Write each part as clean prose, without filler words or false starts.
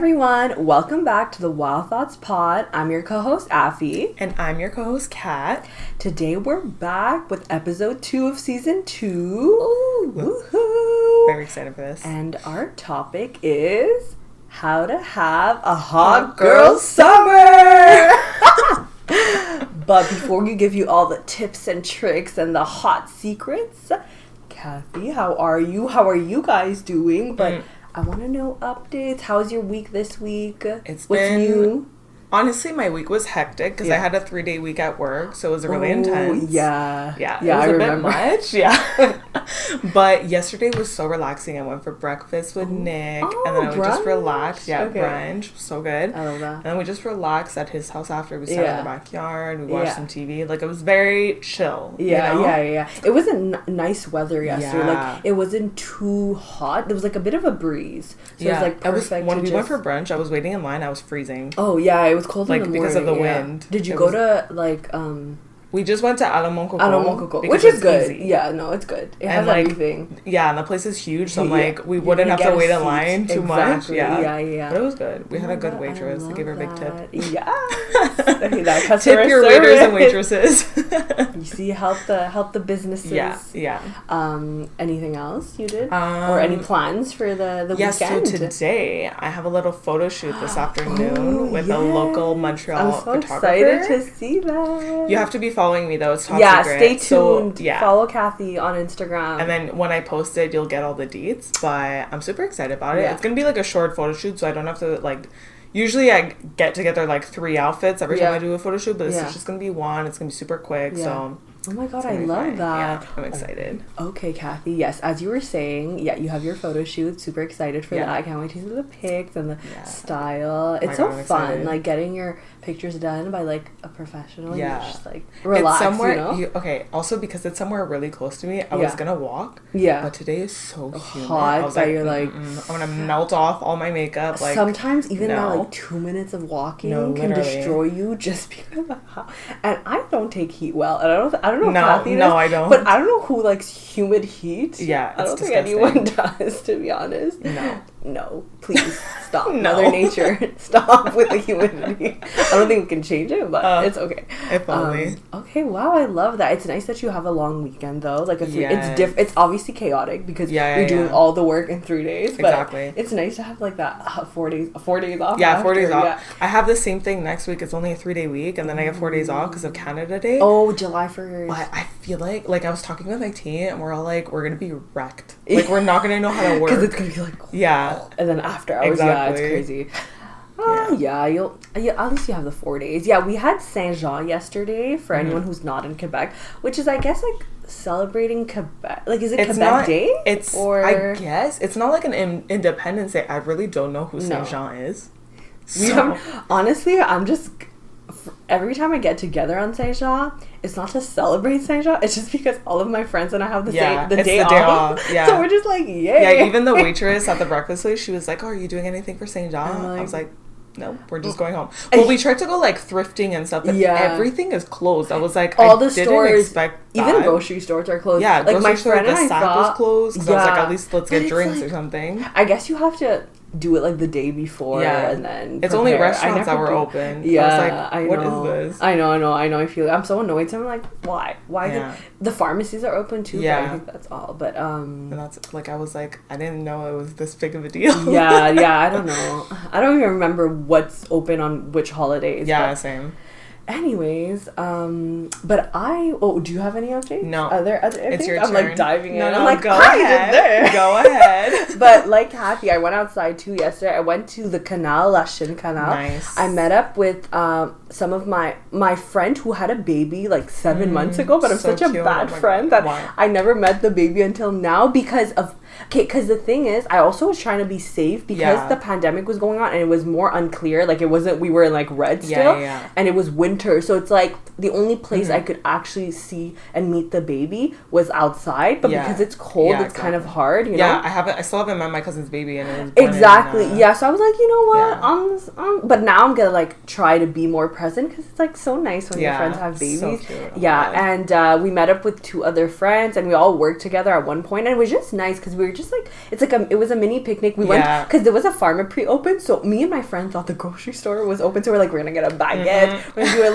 everyone, welcome back to the Wild Thoughts Pod. I'm your co-host Afi. And I'm your co-host Kat. Today we're back with episode 2 of season 2. Ooh. Woohoo! Very excited for this. And our topic is how to have a hot girl summer! But before we give you all the tips and tricks and the hot secrets, Kathy, how are you? How are you guys doing? But I want to know updates. How's your week this week? What's new? Honestly, my week was hectic because I had a 3-day week at work, so it was really intense. Yeah. It was a bit much. Yeah. But yesterday was so relaxing. I went for breakfast with Nick, and then I would just relax. Yeah, brunch. So good. I love that. And then we just relaxed at his house after. We sat in the backyard. We watched some TV. Like, it was very chill. Yeah. It wasn't nice weather yesterday. Yeah. Like, it wasn't too hot. There was like a bit of a breeze. So it was like perfect. When we went for brunch, I was waiting in line. I was freezing. Oh, yeah. It was cold in the morning. Because of the wind. Did you go to like we just went to Alamonkoko, which is good. Easy. Yeah, no, it's good. It has everything. Yeah, and the place is huge, so I'm like, we wouldn't have to wait in line too much. Yeah. But it was good. We had a good waitress. I gave her a big tip. Yeah. That customer tip your service. waiters and waitresses. You see, help the businesses. Yeah. Anything else you did? Or any plans for the weekend? Yes, so today I have a little photo shoot this afternoon with a local Montreal photographer. I'm so excited to see that. You have to be following me though. It's top secret. Stay tuned. So, Follow Kathy on Instagram. And then when I post it, you'll get all the deets. But I'm super excited about it. It's gonna be like a short photo shoot, so I don't have to like. Usually I get together like 3 outfits every time I do a photo shoot, but this is just gonna be one. It's gonna be super quick. So. Oh my god, I love that. Yeah, I'm excited. Okay, Kathy. Yes, as you were saying, you have your photo shoot. Super excited for that. I can't wait to see the pics and the style. It's so fun, like getting your pictures done by like a professional. Yeah, you're just like relax. It's somewhere. You know? Okay. Also, because it's somewhere really close to me, I was gonna walk. Yeah. But today is so humid. Hot. I was like, like, you're like, I'm gonna melt off all my makeup. Like sometimes even that like 2 minutes of walking can destroy you just because of how. And I don't take heat well, and I don't know. Kathy does. No, I don't. But I don't know who likes humid heat. Yeah, I don't think anyone does, to be honest. No, please stop. No. Mother Nature, stop with the humidity. I don't think we can change it, but it's okay. If only. Okay, wow, I love that. It's nice that you have a long weekend though. Like it's obviously chaotic because you're doing all the work in 3 days. But it's nice to have like that 4 days off. Yeah, 4 days off. Yeah. I have the same thing next week. It's only a 3-day week, and then I get 4 days off because of Canada Day. Oh, July 1st. But I feel like I was talking with my team, and we're all like, we're gonna be wrecked. Like we're not gonna know how to work because it's gonna be like and then after hours, it's crazy. You'll at least you have the 4 days. Yeah, we had Saint Jean yesterday for anyone who's not in Quebec, which is I guess like celebrating Quebec. Like, is it Quebec Day? I guess it's not like an Independence Day. I really don't know who Saint Jean is. Honestly, I'm just. Every time I get together on Saint Jean, it's not to celebrate Saint Jean. It's just because all of my friends and I have the day off. Yeah. So we're just like, yay. Yeah, even the waitress at the breakfast place, she was like, "Oh, are you doing anything for Saint Jean?" I was like, "No, we're just going home." Well, we tried to go like thrifting and stuff, but everything is closed. I was like, all I the didn't stores, expect that. Even grocery stores are closed. Yeah, like my friend and I was closed. Because I was like, at least let's get drinks or something. I guess you have to do it like the day before and then it's only restaurants that were open. I was like, what is this? I know I feel I'm so annoyed. So I'm like, why the pharmacies are open too, but I think that's all. But and that's like, I was like, I didn't know it was this big of a deal. I don't know, I don't even remember what's open on which holidays. Same. Anyways, do you have any updates? No. Are there other updates? It's your turn. I'm like diving in. No, I'm like, go ahead. Go ahead. But like Kathy, I went outside too yesterday. I went to the canal, La Chine Canal. Nice. I met up with some of my friend who had a baby like 7 months ago, but I'm such a bad friend that I never met the baby until now because the thing is, I also was trying to be safe because the pandemic was going on and it was more unclear. Like we were in like red still, and it was winter winter, so it's like the only place I could actually see and meet the baby was outside, but because it's cold, it's kind of hard, you know? I still haven't met my cousin's baby, and it was born so I was like, you know what, but now I'm gonna like try to be more present, because it's like so nice when your friends have babies. So cute. And we met up with 2 other friends, and we all worked together at one point, and it was just nice because we were just like, it was a mini picnic. We went because there was a Pharmaprix open, so me and my friend thought the grocery store was open, so we're like, we're gonna get a baguette, we're gonna do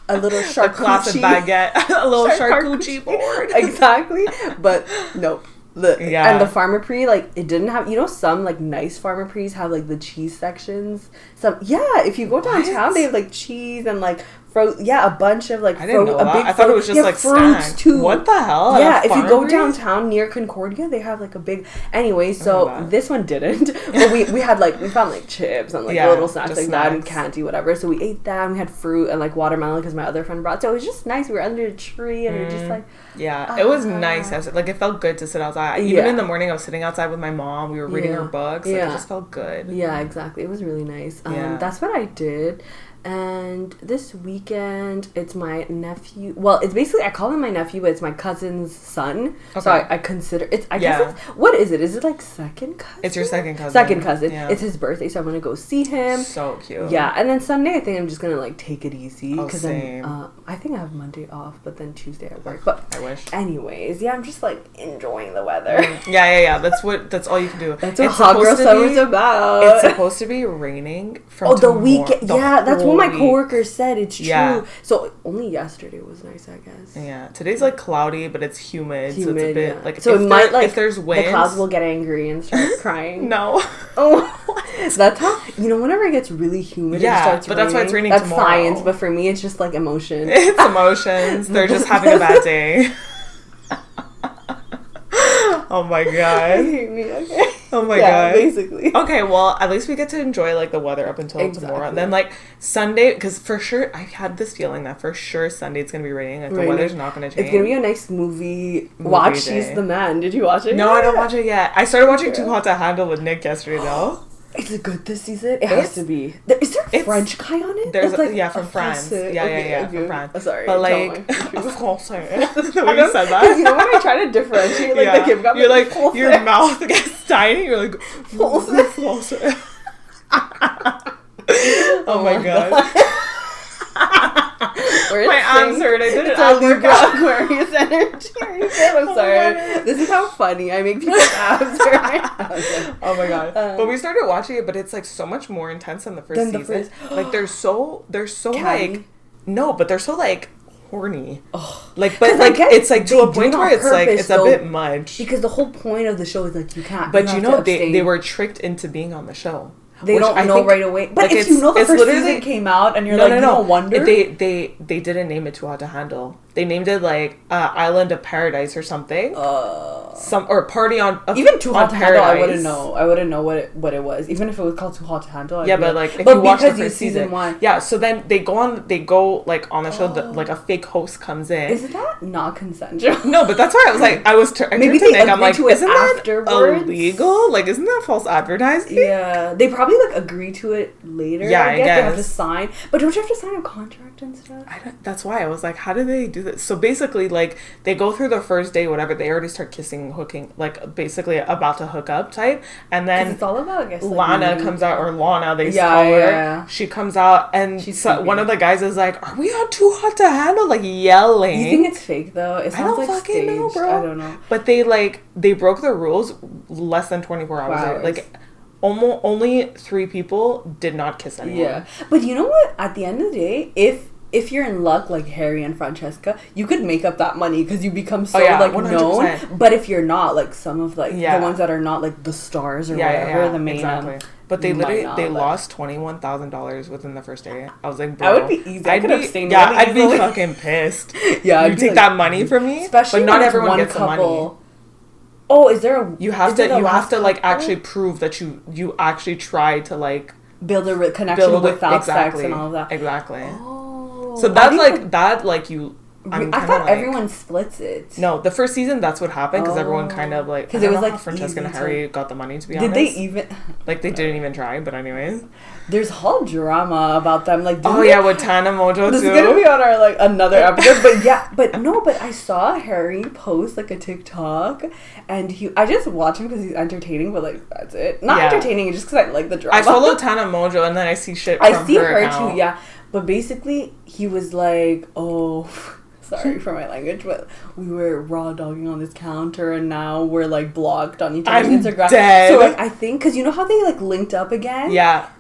a little charcuterie, classic baguette, a little charcuterie board. Exactly, but no. And the Pharmaprix, like, it didn't have, you know, some like nice Pharmaprix have like the cheese sections. If you go downtown, they have like cheese and like a bunch of like I didn't know that. I thought it was just like fruits snack. too. What the hell? Yeah, if you go downtown near Concordia, they have like a big. Anyway, so this one didn't. But we found like chips and like little snacks like that and candy, whatever. So we ate that, and we had fruit and like watermelon because my other friend brought. So it was just nice. We were under a tree, and we were just like. Yeah, it was nice. Like, it felt good to sit outside. Even in the morning, I was sitting outside with my mom. We were reading her books. Like, it just felt good. Yeah, exactly. It was really nice. That's what I did. And this weekend, it's my nephew. Well, it's basically, I call him my nephew, but it's my cousin's son. Okay. So I consider it's. I guess it's, what is it? Is it like second cousin? It's your second cousin. Second cousin. Yeah. It's his birthday, so I'm gonna go see him. So cute. Yeah, and then Sunday, I think I'm just gonna like take it easy because same. I think I have Monday off, but then Tuesday I work. But I wish. Anyways, I'm just like enjoying the weather. Yeah. That's all you can do. That's what hot girl summer's about. It's supposed to be raining from the weekend. Yeah, that's what my coworker said. It's true. Yeah. So only yesterday was nice, I guess. Yeah. Today's like cloudy, but it's humid, so it's a bit like. So if there's wind, the clouds will get angry and start crying. No. That's how whenever it gets really humid, it starts raining. That's why it's raining tomorrow. That's science, but for me, it's just like emotion. It's emotions. They're just having a bad day. Oh my god. You hate me, okay. Oh my god. Basically. Okay, well, at least we get to enjoy like the weather up until tomorrow. And then like Sunday, because for sure, I had this feeling that for sure Sunday it's going to be raining. Like the weather's not going to change. It's going to be a nice movie. Watch day. She's the Man. Did you watch it? No, I don't watch it yet. I started watching Too Hot to Handle with Nick yesterday though. Is it good this season? It has to be. Is there a French guy on it? There's like from France. Yeah, from France. Sorry. But like, Français. The way you said that. You know when I try to differentiate, like the Kim got you're like, your mouth gets tiny. You're like, Français. Oh my god. My arms hurt. I did it all Aquarius energy. I'm sorry. This is how funny I make people's abs hurt. Oh my god. But we started watching it, but it's like so much more intense than the first season. Like they're so like no, but they're so like horny. Like, but like it's like to a point where it's like it's a bit much. Because the whole point of the show is like you can't. But you know they were tricked into being on the show. They don't know right away. But like if you know the first season came out and you're you don't wonder. They didn't name it Too Hot to Handle. They named it like Island of Paradise or something. Or Party on even Too Hot to Handle. I wouldn't know. I wouldn't know what it was. Even if it was called Too Hot to Handle. But like if you watch the first season 1. Yeah. So then they go like on the show. Like a fake host comes in. Isn't that not consensual? No, but that's why I was like I turned to Nick. I'm like, isn't that illegal? Like, isn't that false advertising? Yeah, they probably like agree to it later. Yeah, I guess they have to sign. But don't you have to sign a contract and stuff? That's why I was like, how do they do this? So basically, like they go through the first day, whatever. They already start kissing, hooking, like basically about to hook up type, and then it's all about, I guess, Lana comes out, or Lana they call her. Yeah. She comes out, and one of the guys is like, "Are we on Too Hot to Handle?" Like yelling. You think it's fake though? It sounds I don't like fucking staged. know, bro. I don't know. But they broke the rules less than 24 hours. Like almost only 3 people did not kiss anyone. Yeah, but you know what? At the end of the day, if you're in luck, like Harry and Francesca, you could make up that money because you become so like 100%. Known. But if you're not, like some of like the ones that are not like the stars or whatever, the main exactly. But they literally lost $21,000 within the first day. I was like, bro, I would be easy. I could abstain. Yeah, I'd be fucking pissed. Yeah, you take that money from me, especially but not everyone gets the money. Oh, is there a? You have to like actually prove that you actually try to like build a connection without sex and all of that. Exactly. Oh. So that's like that like you I thought like, everyone splits it. No, the first season, that's what happened, because everyone kind of like... Because it was like... Francesca and Harry got the money, to be honest. Did they even... Like, they didn't even try, but anyways. There's whole drama about them, like... yeah, with Tana Mojo, this too. This is gonna be on our, like, another episode, but yeah, but I saw Harry post, like, a TikTok, and I just watch him because he's entertaining, but, like, that's it. Not entertaining, just because I like the drama. I follow Tana Mojo, and then I see shit from her I see her account. too, yeah. But basically, he was like, sorry for my language, but we were raw dogging on this counter, and now we're, like, blocked on each other's Instagram. Dead. So, like, I think, because you know how they, like, linked up again? Yeah.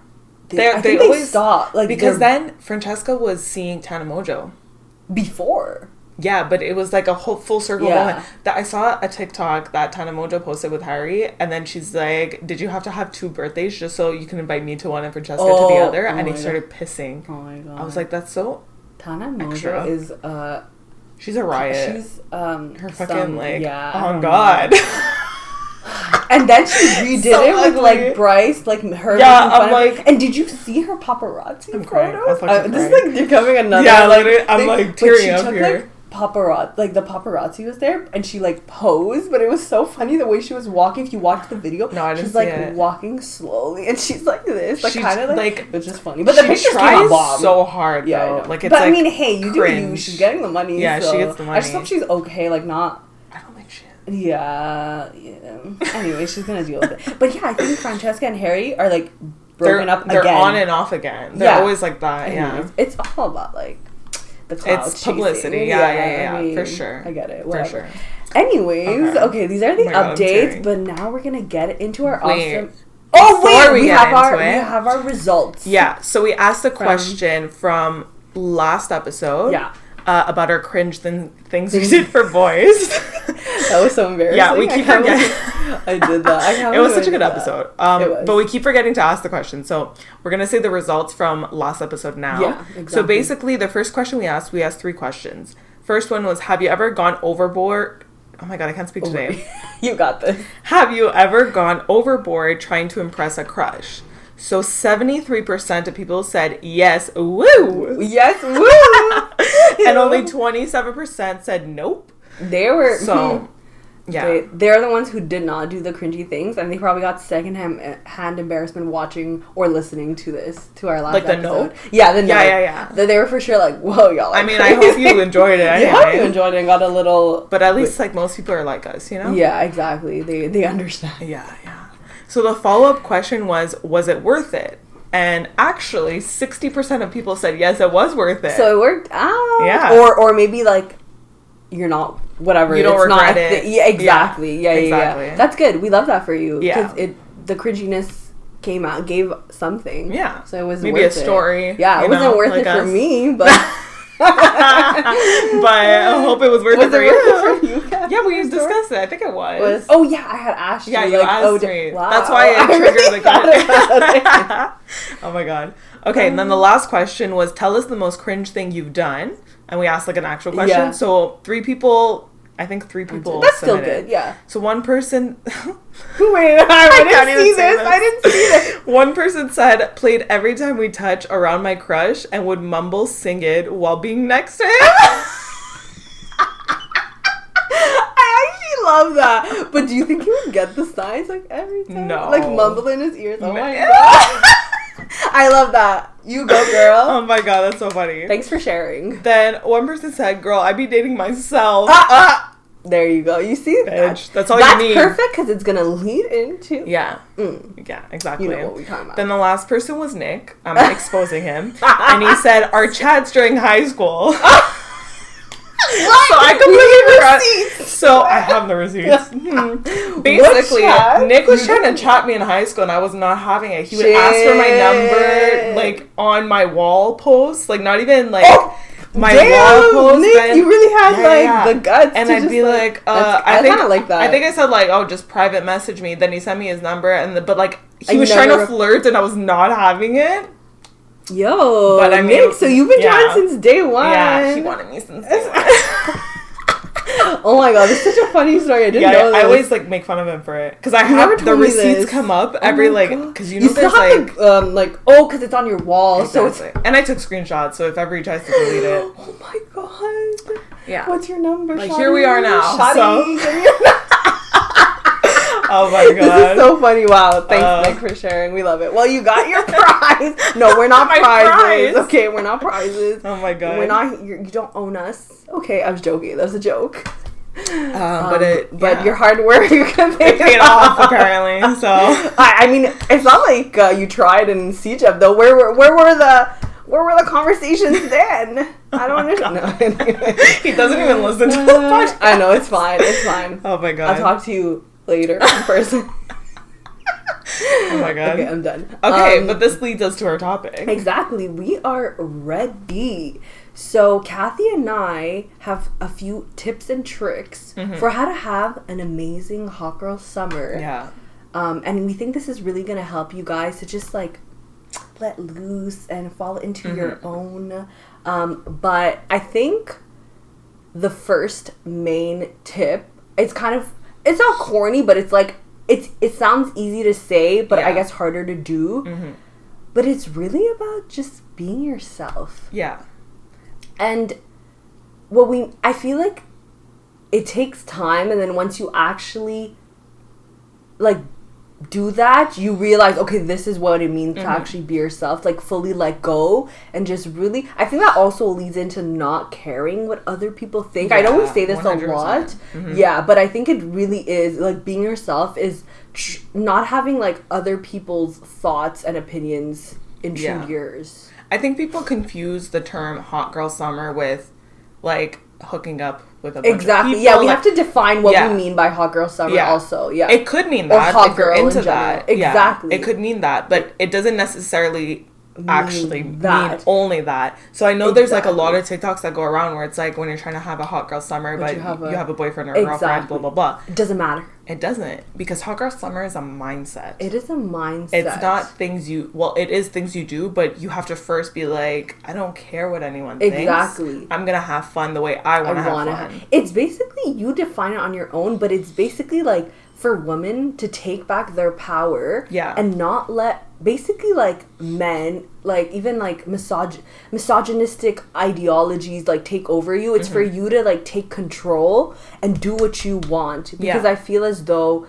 They always stopped. Like, because then Francesca was seeing Tana Mojo. Before. Yeah, but it was, like, a whole full circle moment. That I saw a TikTok that Tana Mojo posted with Harry, and then she's like, did you have to have 2 birthdays just so you can invite me to one and Francesca to the other? And he started pissing. Oh, my God. I was like, that's so Tana Mojo is... she's a riot. She's, her fucking, like... Yeah, oh, God. And then she redid it with ugly. Like Bryce, like her. Yeah, I'm like. And did you see her paparazzi I'm photo? crying. This is like becoming another. Yeah, like, I'm like tearing up here. Like, the paparazzi was there, and she like posed, but it was so funny the way she was walking. If you watch the video, no, I didn't she's see like it. Walking slowly, and she's like this, like kind of like, which is funny. But the pictures tries so hard, though. Yeah, like it's. But like, I mean, hey, you cringe. do you. She's getting the money. Yeah, so she gets the money. I just hope she's okay. Like not. Yeah. Anyway, she's gonna deal with it. But yeah, I think Francesca and Harry are like broken up again. They're on and off again. They're always like that. Anyways, it's all about like the clout. It's publicity. Yeah, I mean, for sure. I get it. Whatever. For sure. Anyways, okay, these are the updates, but now we're gonna get into our awesome. We have our results. Yeah, so we asked a question from last episode. Yeah. About our cringe things we did for boys. That was so embarrassing. Yeah, we keep forgetting. I did that. It was such a good episode. But we keep forgetting to ask the question. So we're going to say the results from last episode now. Yeah, exactly. So basically, the first question we asked 3 questions. First one was, have you ever gone overboard? Oh my God, I can't speak today. You got this. Have you ever gone overboard trying to impress a crush? So 73% of people said yes, woo. Yes, woo. And only 27% said nope. They were yeah. They're the ones who did not do the cringy things, and they probably got secondhand embarrassment watching or listening to our last episode. Nope? Yeah, the nope. Yeah. They were for sure like, whoa, y'all. I mean, I hope you enjoyed it. Anyway. I hope you enjoyed it and got a little. But at least like most people are like us, you know? Yeah, exactly. They understand. Yeah. So the follow-up question was it worth it? And actually, 60% of people said yes, it was worth it. So it worked out. Yeah. Or maybe like you're not whatever. You don't regret it. Yeah, exactly. Yeah, exactly. Yeah. That's good. We love that for you. Yeah. Because the cringiness gave something. Yeah. So it was maybe worth a story. Yeah, it wasn't worth it for me, but. But I hope it was worth it for you. Yeah, we discussed it. I think it was. Oh yeah, I had asked you. Yeah, you asked me. Wow. That's why I triggered the question. Oh my God. Okay, and then the last question was, tell us the most cringe thing you've done. And we asked like an actual question. Yeah. So 3 people. That's submitted. Still good, yeah. So one person... Wait, I didn't see this. I didn't see this. One person said, played Every Time We Touch around my crush and would mumble sing it while being next to him. I actually love that. But do you think he would get the signs like every time? No. Like mumble in his ears? Oh my God. I love that. You go, girl. Oh my God, that's so funny. Thanks for sharing. Then one person said, girl, I be dating myself. There you go. You see? That's all you need. That's perfect because it's going to lead into... Yeah. Yeah, exactly. You know what we're talking about. Then the last person was Nick. I'm exposing him. And he said, our chats during high school. So I completely forgot. So I have the receipts. Basically, Nick was trying to chat me in high school, and I was not having it. He would ask for my number, like on my wall post, like not even like my wall post. Nick, then, you really had the guts. And to I'd just, be like, I kind of like that. I think I said like, oh, just private message me. Then he sent me his number, but like he was trying to flirt, and I was not having it. Yo, but I mean, Nick, so you've been trying since day one. Yeah, he wanted me since day one. Oh my God, it's such a funny story. I didn't know this. I always like make fun of him for it because I have the receipts come up every because you know there's because it's on your wall. Exactly. So and I took screenshots, so if ever he tries to delete it. Oh my God. Yeah. What's your number? Like, Shawty? here we are now. Shawty, So. Oh my god. This is so funny. Wow. Thanks, Nick, for sharing. We love it. Well, you got your prize. No, we're not prizes. Prize. Okay, we're not prizes. Oh my god. We're not. You don't own us. Okay, I was joking. That was a joke. But your hard work paid off apparently. So I mean, it's not like you tried in CJEP though. Where were the conversations then? I don't understand. No, anyway. He doesn't even listen to the podcast. I know, it's fine. It's fine. Oh my god. I'll talk to you later in person. Oh my god. Okay, I'm done. Okay, but this leads us to our topic. Exactly. We are ready. So Kathy and I have a few tips and tricks for how to have an amazing hot girl summer. Yeah. And we think this is really going to help you guys to just like let loose and fall into your own. But I think the first main tip, it's not corny, but it's like, it sounds easy to say, but I guess harder to do. But it's really about just being yourself. Yeah. And I feel like it takes time, and then once you actually like do that, you realize, okay, this is what it means to actually be yourself, like fully let go and just really, I think that also leads into not caring what other people think. I know we say this 100%. A lot. Yeah, but I think it really is like being yourself is not having like other people's thoughts and opinions intrude yours. I think people confuse the term hot girl summer with like hooking up with a bunch of people. Yeah, we have to define what we mean by hot girl summer also. Yeah. It could mean that or hot if you're girl into in that. Exactly. Yeah, it could mean that, but it doesn't necessarily actually mean only that. So I know there's like a lot of TikToks that go around where it's like when you're trying to have a hot girl summer, but you have a boyfriend or a girlfriend, blah blah blah. It doesn't matter. It doesn't, because hot girl summer is a mindset. It is a mindset. It's not things it is things you do, but you have to first be like, I don't care what anyone thinks. Exactly. I'm gonna have fun the way I want to have fun. It's basically, you define it on your own, but it's basically like for women to take back their power and not let basically like men, like even like misogynistic ideologies like take over you. It's for you to like take control and do what you want, because I feel as though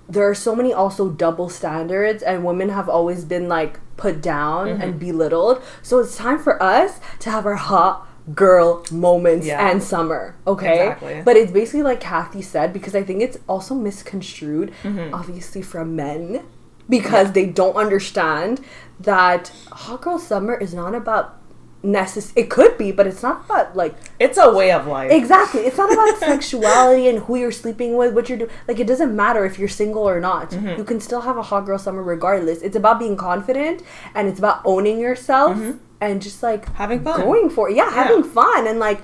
there are so many also double standards, and women have always been like put down and belittled. So it's time for us to have our hot girl moments and summer, okay? Exactly. But it's basically like Kathy said, because I think it's also misconstrued, obviously, from men, because they don't understand that hot girl summer is not about it could be, but it's not about like, it's a way of life. Exactly. It's not about sexuality and who you're sleeping with, what you're doing. Like, it doesn't matter if you're single or not. You can still have a hot girl summer regardless. It's about being confident, and it's about owning yourself and just like having fun, going for it. Having fun and like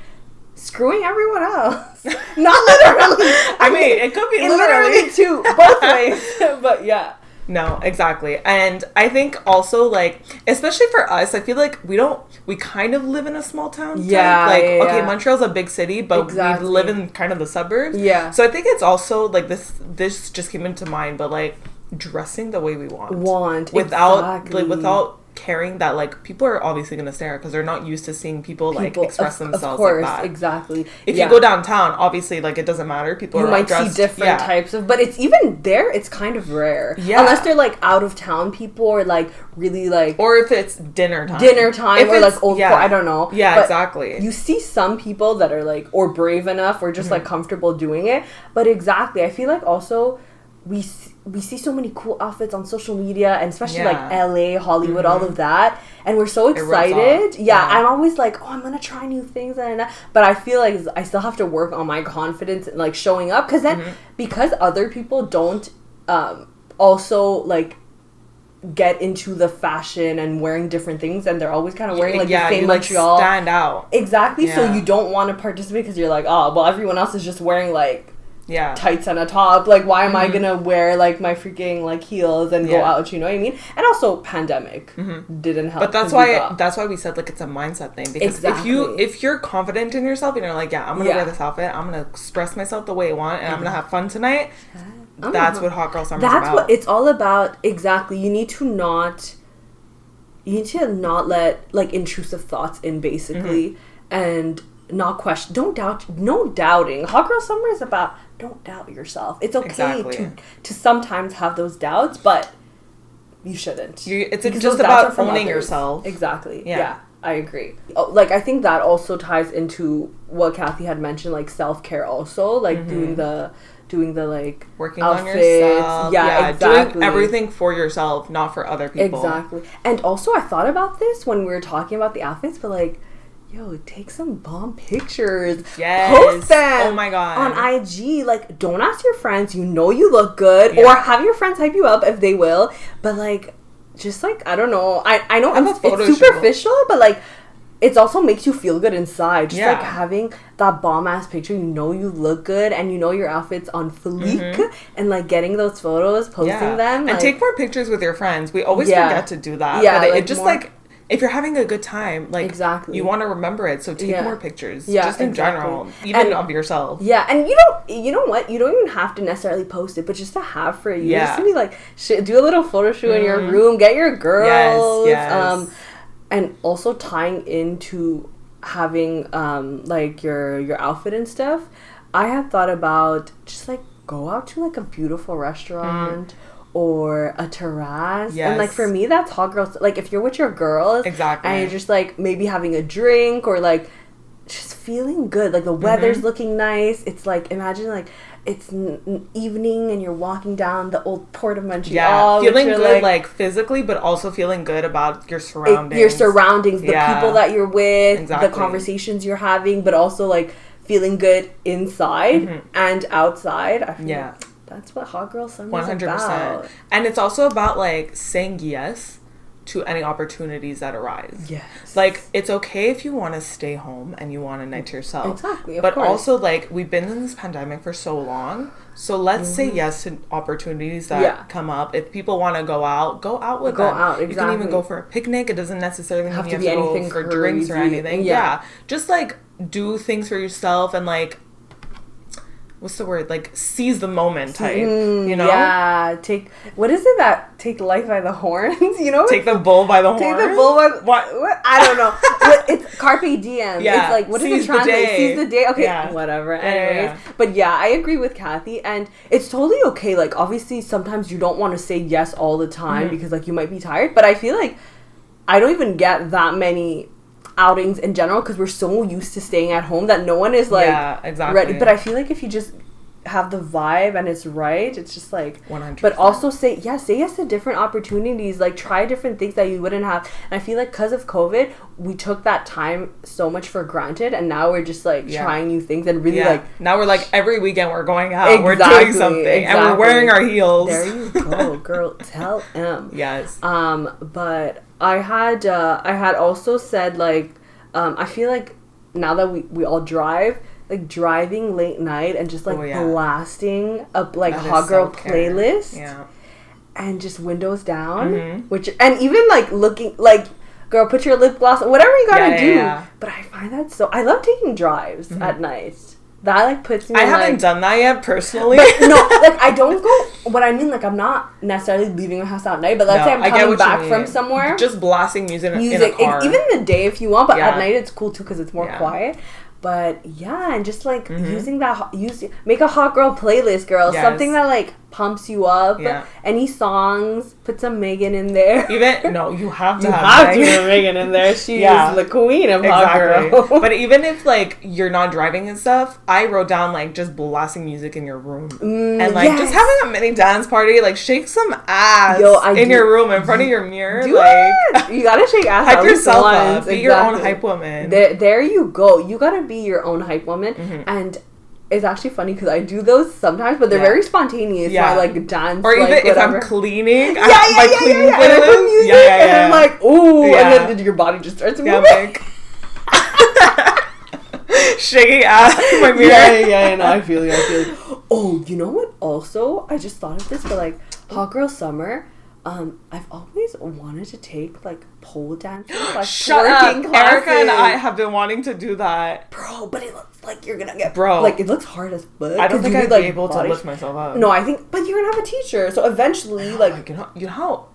screwing everyone else. Not literally. I mean, it could be literally too, both ways. But yeah. No, exactly. And I think also, like, especially for us, I feel like we kind of live in a small town. Okay, Montreal's a big city, but we live in kind of the suburbs. Yeah. So I think it's also, like, this just came into mind, but, like, dressing the way we want. Without caring that, like, people are obviously going to stare because they're not used to seeing people like express themselves of course, like that. Exactly. If you go downtown, obviously, like, it doesn't matter. People you might see different types of, but it's even there, it's kind of rare. Yeah. Unless they're like out of town people, or like really like, or if it's dinner time, if or like old I don't know. Yeah, but exactly. You see some people that are like, or brave enough, or just like comfortable doing it. But exactly, I feel like also we see so many cool outfits on social media, and especially like LA, Hollywood, all of that, and we're so excited. I'm always like, oh, I'm gonna try new things, but I feel like I still have to work on my confidence and like showing up, because then because other people don't also like get into the fashion and wearing different things, and they're always kind of wearing like the same Montreal, like, stand out. Exactly. So you don't want to participate because you're like, oh, well, everyone else is just wearing like tights and a top. Like, why am I gonna wear like my freaking like heels and go out? You know what I mean? And also, pandemic didn't help. But that's why we said like it's a mindset thing, because if you're confident in yourself and you're like, I'm gonna wear this outfit, I'm gonna express myself the way I want, and I'm gonna have fun tonight. That's what hot girl summer is about. That's what it's all about. Exactly. You need to not let like intrusive thoughts in, basically, and not question, don't doubt, no doubting. Hot Girl Summer is about don't doubt yourself. It's okay to sometimes have those doubts, but you shouldn't. It's just about owning yourself. Exactly. Yeah. I agree. Like, I think that also ties into what Kathy had mentioned, like self-care also, like doing the like working outfits. On yourself. Yeah, exactly. Doing everything for yourself, not for other people. Exactly. And also I thought about this when we were talking about the outfits, but like, yo, take some bomb pictures. Yes. Post them. Oh my God. On IG. Like, don't ask your friends. You know you look good. Or have your friends hype you up if they will. But like, just like, I don't know. I know it's superficial, but like, it also makes you feel good inside. Just like having that bomb ass picture, you know you look good and you know your outfit's on fleek, and like getting those photos, posting them. And take more pictures with your friends. We always forget to do that. Yeah. But like it just like, if you're having a good time, like, you want to remember it, so take more pictures. Yeah, just in general, even of yourself. Yeah, and you know what? You don't even have to necessarily post it, but just to have for you. Just to be like, do a little photo shoot in your room, get your girls. Yes. And also tying into having like your outfit and stuff, I had thought about just like go out to like a beautiful restaurant. Or a terrace. And like for me that's hot girls, like if you're with your girls and you're just like maybe having a drink or like just feeling good, like the weather's looking nice. It's like, imagine like it's evening and you're walking down the old Port of Montreal, feeling good like physically, but also feeling good about your surroundings, the people that you're with, the conversations you're having, but also like feeling good inside and outside. I feel like that's what Hot Girl Summer is about. And it's also about like saying yes to any opportunities that arise. Yes. Like, it's okay if you want to stay home and you want a night to yourself. Exactly, But also, like, we've been in this pandemic for so long. So let's say yes to opportunities that come up. If people want to go out with them. Exactly. You can even go for a picnic. It doesn't necessarily mean you have to go for crazy. drinks or anything. Yeah. Just, like, do things for yourself and, like, what's the word? Like, seize the moment type, you know? Yeah. Take life by the horns, you know? Take the bull by the horns? Take the bull by the... What? I don't know. It's Carpe Diem. Yeah. It's like, what does it translate? Seize the day. Okay, whatever. Anyways. But yeah, I agree with Kathy. And it's totally okay. Like, obviously, sometimes you don't want to say yes all the time because, like, you might be tired. But I feel like I don't even get that many outings in general because we're so used to staying at home that no one is like ready. But I feel like if you just have the vibe and it's right, it's just like 100%. But also say yes to different opportunities, like try different things that you wouldn't have. And I feel like because of COVID we took that time so much for granted, and now we're just like trying new things and really like now we're like every weekend we're going out, we're doing something and we're wearing our heels. There you go, girl. Tell them. Yes. But I had also said like I feel like now that we all drive, like driving late night and just like blasting up like hot girl playlist and just windows down, which and even like looking like, girl, put your lip gloss, whatever you gotta do. But I find that I love taking drives at night. That like puts me. I haven't done that yet personally. But no, like I don't go. What I mean, like I'm not necessarily leaving my house at night. But let's say I'm coming back from somewhere, just blasting music in a car. Even in the day if you want, but at night it's cool too because it's more quiet. But yeah, and just like using that, make a hot girl playlist, girl. Yes. Something that like pumps you up. Yeah. Any songs, put some Megan in there. You have to have Megan in there. She is the queen of hot girl. But even if like you're not driving and stuff, I wrote down like just blasting music in your room and like just having a mini dance party. Like shake some ass in your room in front of your mirror. You gotta shake ass. Hype yourself up. Be your own hype woman. There you go. You gotta be your own hype woman. And it's actually funny because I do those sometimes, but they're very spontaneous. Yeah. So I like dance, or like, even whatever. if I'm cleaning, cleaning playlist. And I put music, and I'm like, ooh, and then your body just starts moving. Shaking ass in my mirror. I feel you. Oh, you know what? Also, I just thought of this, but like hot girl summer. I've always wanted to take like pole dancing, like Shut up. Erica and I have been wanting to do that, bro. But it looks like you're gonna get like it looks hard as fuck. I don't think I'd be able to lift myself up. No, I think, but you're gonna have a teacher, so eventually, like you know how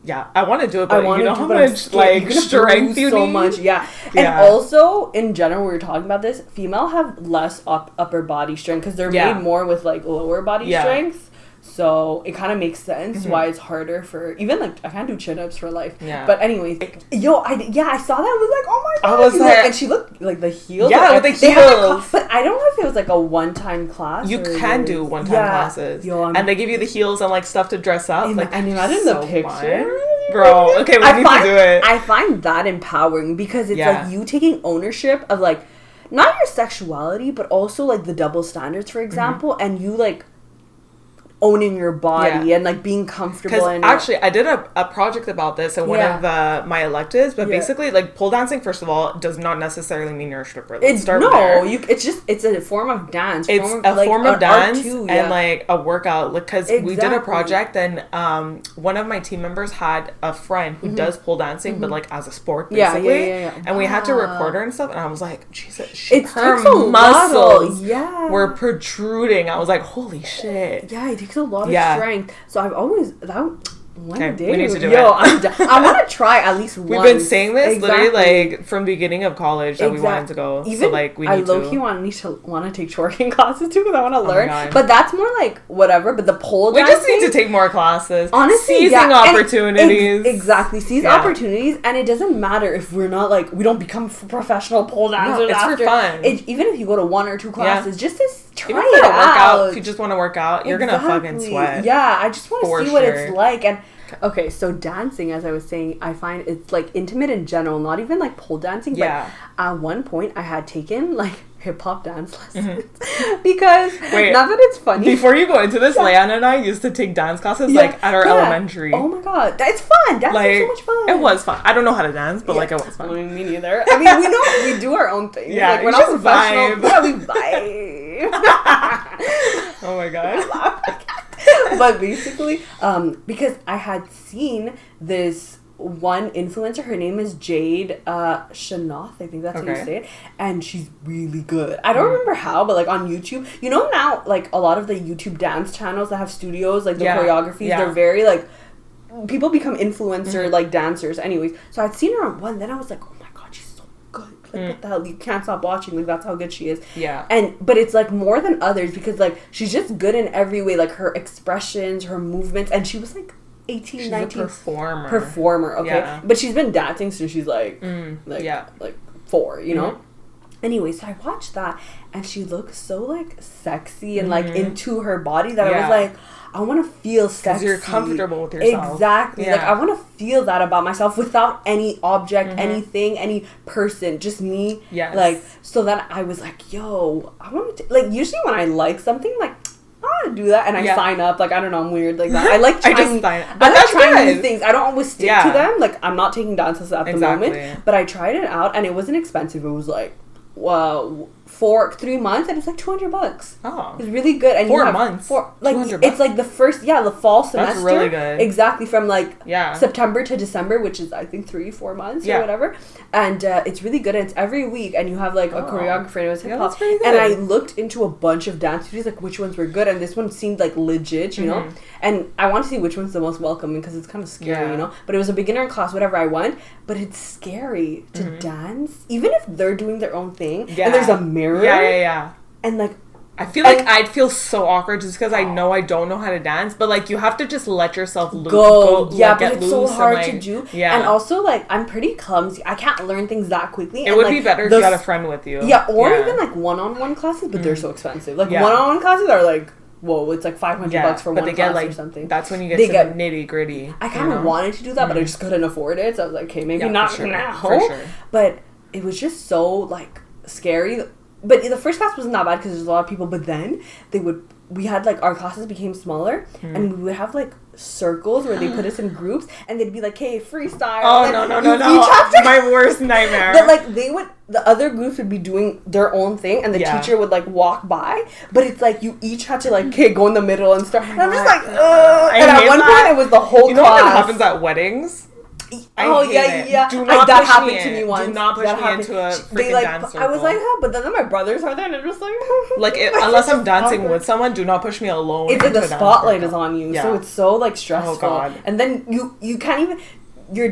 Yeah, I want to do it, but you know how much like strength you so need? Much, yeah. And also, in general, we were talking about this, female have less upper body strength because they're made more with like lower body strength. So it kind of makes sense why it's harder for even like I can't do chin-ups for life. Yeah. But anyways, I saw that. I was like, oh my god. I was like, and she looked like the heels. Yeah, with the heels. But I don't know if it was like a one-time class. You can do one-time classes. And they give you the heels and like stuff to dress up. Like I imagine the picture. Girl, okay, we need to do it. I find that empowering because it's like you taking ownership of like not your sexuality, but also like the double standards, for example, and you like owning your body and like being comfortable in actually I did a project about this in one of my electives, but basically like pole dancing, first of all, does not necessarily mean you're a stripper. Let's start there. It's a form of dance. It's a form of dance and like a workout, because we did a project and one of my team members had a friend who does pole dancing but like as a sport basically and we had to record her and stuff, and I was like, Jesus, her muscles were protruding. I was like, holy shit. Yeah, it takes a lot of strength. So I've always one day we need to do it. I want to try at least once. We've been saying this literally like from the beginning of college that we wanted to go. Even so like we need to. I low-key want to take twerking classes too because I want to learn. But that's more like whatever. But the pole dancing, we just need to take more classes. Honestly, seizing opportunities. Exactly, seize opportunities, and it doesn't matter if we're not like we don't become professional pole dancers. It's for fun. Even if you go to 1 or 2 classes, just to try it out. If you just want to work out, you're gonna fucking sweat. Yeah, I just want to see what it's like. And okay, so dancing, as I was saying, I find it's like intimate in general, not even like pole dancing. But at one point, I had taken like hip hop dance lessons because not that it's funny. Before you go into this, Leanna and I used to take dance classes like at our elementary. Oh my god, that's fun! Dancing is so much fun. It was fun. I don't know how to dance, but like it was fun. I mean, me neither. I mean, we know we do our own thing. Yeah, like, we're not professional. Yeah, we vibe. Oh my god. But basically, because I had seen this one influencer, her name is Jade Shanoth, I think that's how you say it, and she's really good. I don't remember how, but like on YouTube, you know, now like a lot of the YouTube dance channels that have studios, like the choreographies, they're very like people become influencer like dancers. Anyways, so I'd seen her on one, then I was like, oh my god, she's so good. Like what the hell, you can't stop watching, like that's how good she is. But it's like more than others because like she's just good in every way, like her expressions, her movements, and she was like 18, she's 19 a performer, okay, but she's been dancing since she's like 4, you know. Anyway, so I watched that and she looks so like sexy and like into her body that I was like, I want to feel sexy. You're comfortable with yourself. Exactly. Like I want to feel that about myself without any object, anything, any person, just me. Yes. Like, so that I was like, yo, I want to like usually when I like something, like I want to do that, and I sign up. Like I don't know, I'm weird like that. I like trying. I like trying new things. I don't always stick to them. Like I'm not taking dances at the moment, but I tried it out, and it wasn't expensive. It was like, wow, 3 months, and it's like $200. Oh, it's really good. And 4 months, like it's like the first the fall semester. That's really good. Exactly, from like September to December, which is I think 3-4 months or whatever. And it's really good. And it's every week, and you have like a choreographer, and it was hip hop. And I looked into a bunch of dance studios, like which ones were good, and this one seemed like legit, you know. And I want to see which one's the most welcoming because it's kind of scary, you know. But it was a beginner class, whatever I went. But it's scary to dance, even if they're doing their own thing, and there's a mirror. And like I feel like I'd feel so awkward just because I know I don't know how to dance, but like you have to just let yourself go but it's so hard to do. And also like I'm pretty clumsy. I can't learn things that quickly. It would be better if you had a friend with you. Even like one-on-one classes, but they're so expensive. Like one-on-one classes are like, whoa, it's like $500 for one class or something. That's when you get to the nitty gritty. I kind of wanted to do that, but I just couldn't afford it. So I was like, okay, maybe not now. For sure. But it was just so like scary. But the first class wasn't that bad because there's a lot of people. But then we had like our classes became smaller, and we would have like circles where they put us in groups, and they'd be like, "Hey, freestyle." Oh no! My worst nightmare. But like the other groups would be doing their own thing, and the teacher would like walk by. But it's like you each had to like, okay, go in the middle and start. And I'm just like, ugh. And at one point, it was the whole class. You know what happens at weddings? I hate it. Do not that push happened me to me once. Do not push me into a freaking dance circle. I was like, huh, but then my brothers are there, and I'm just like, unless I'm dancing with someone, do not push me alone. It's like the spotlight is on you, so it's so like stressful. Oh God. And then you can't even. You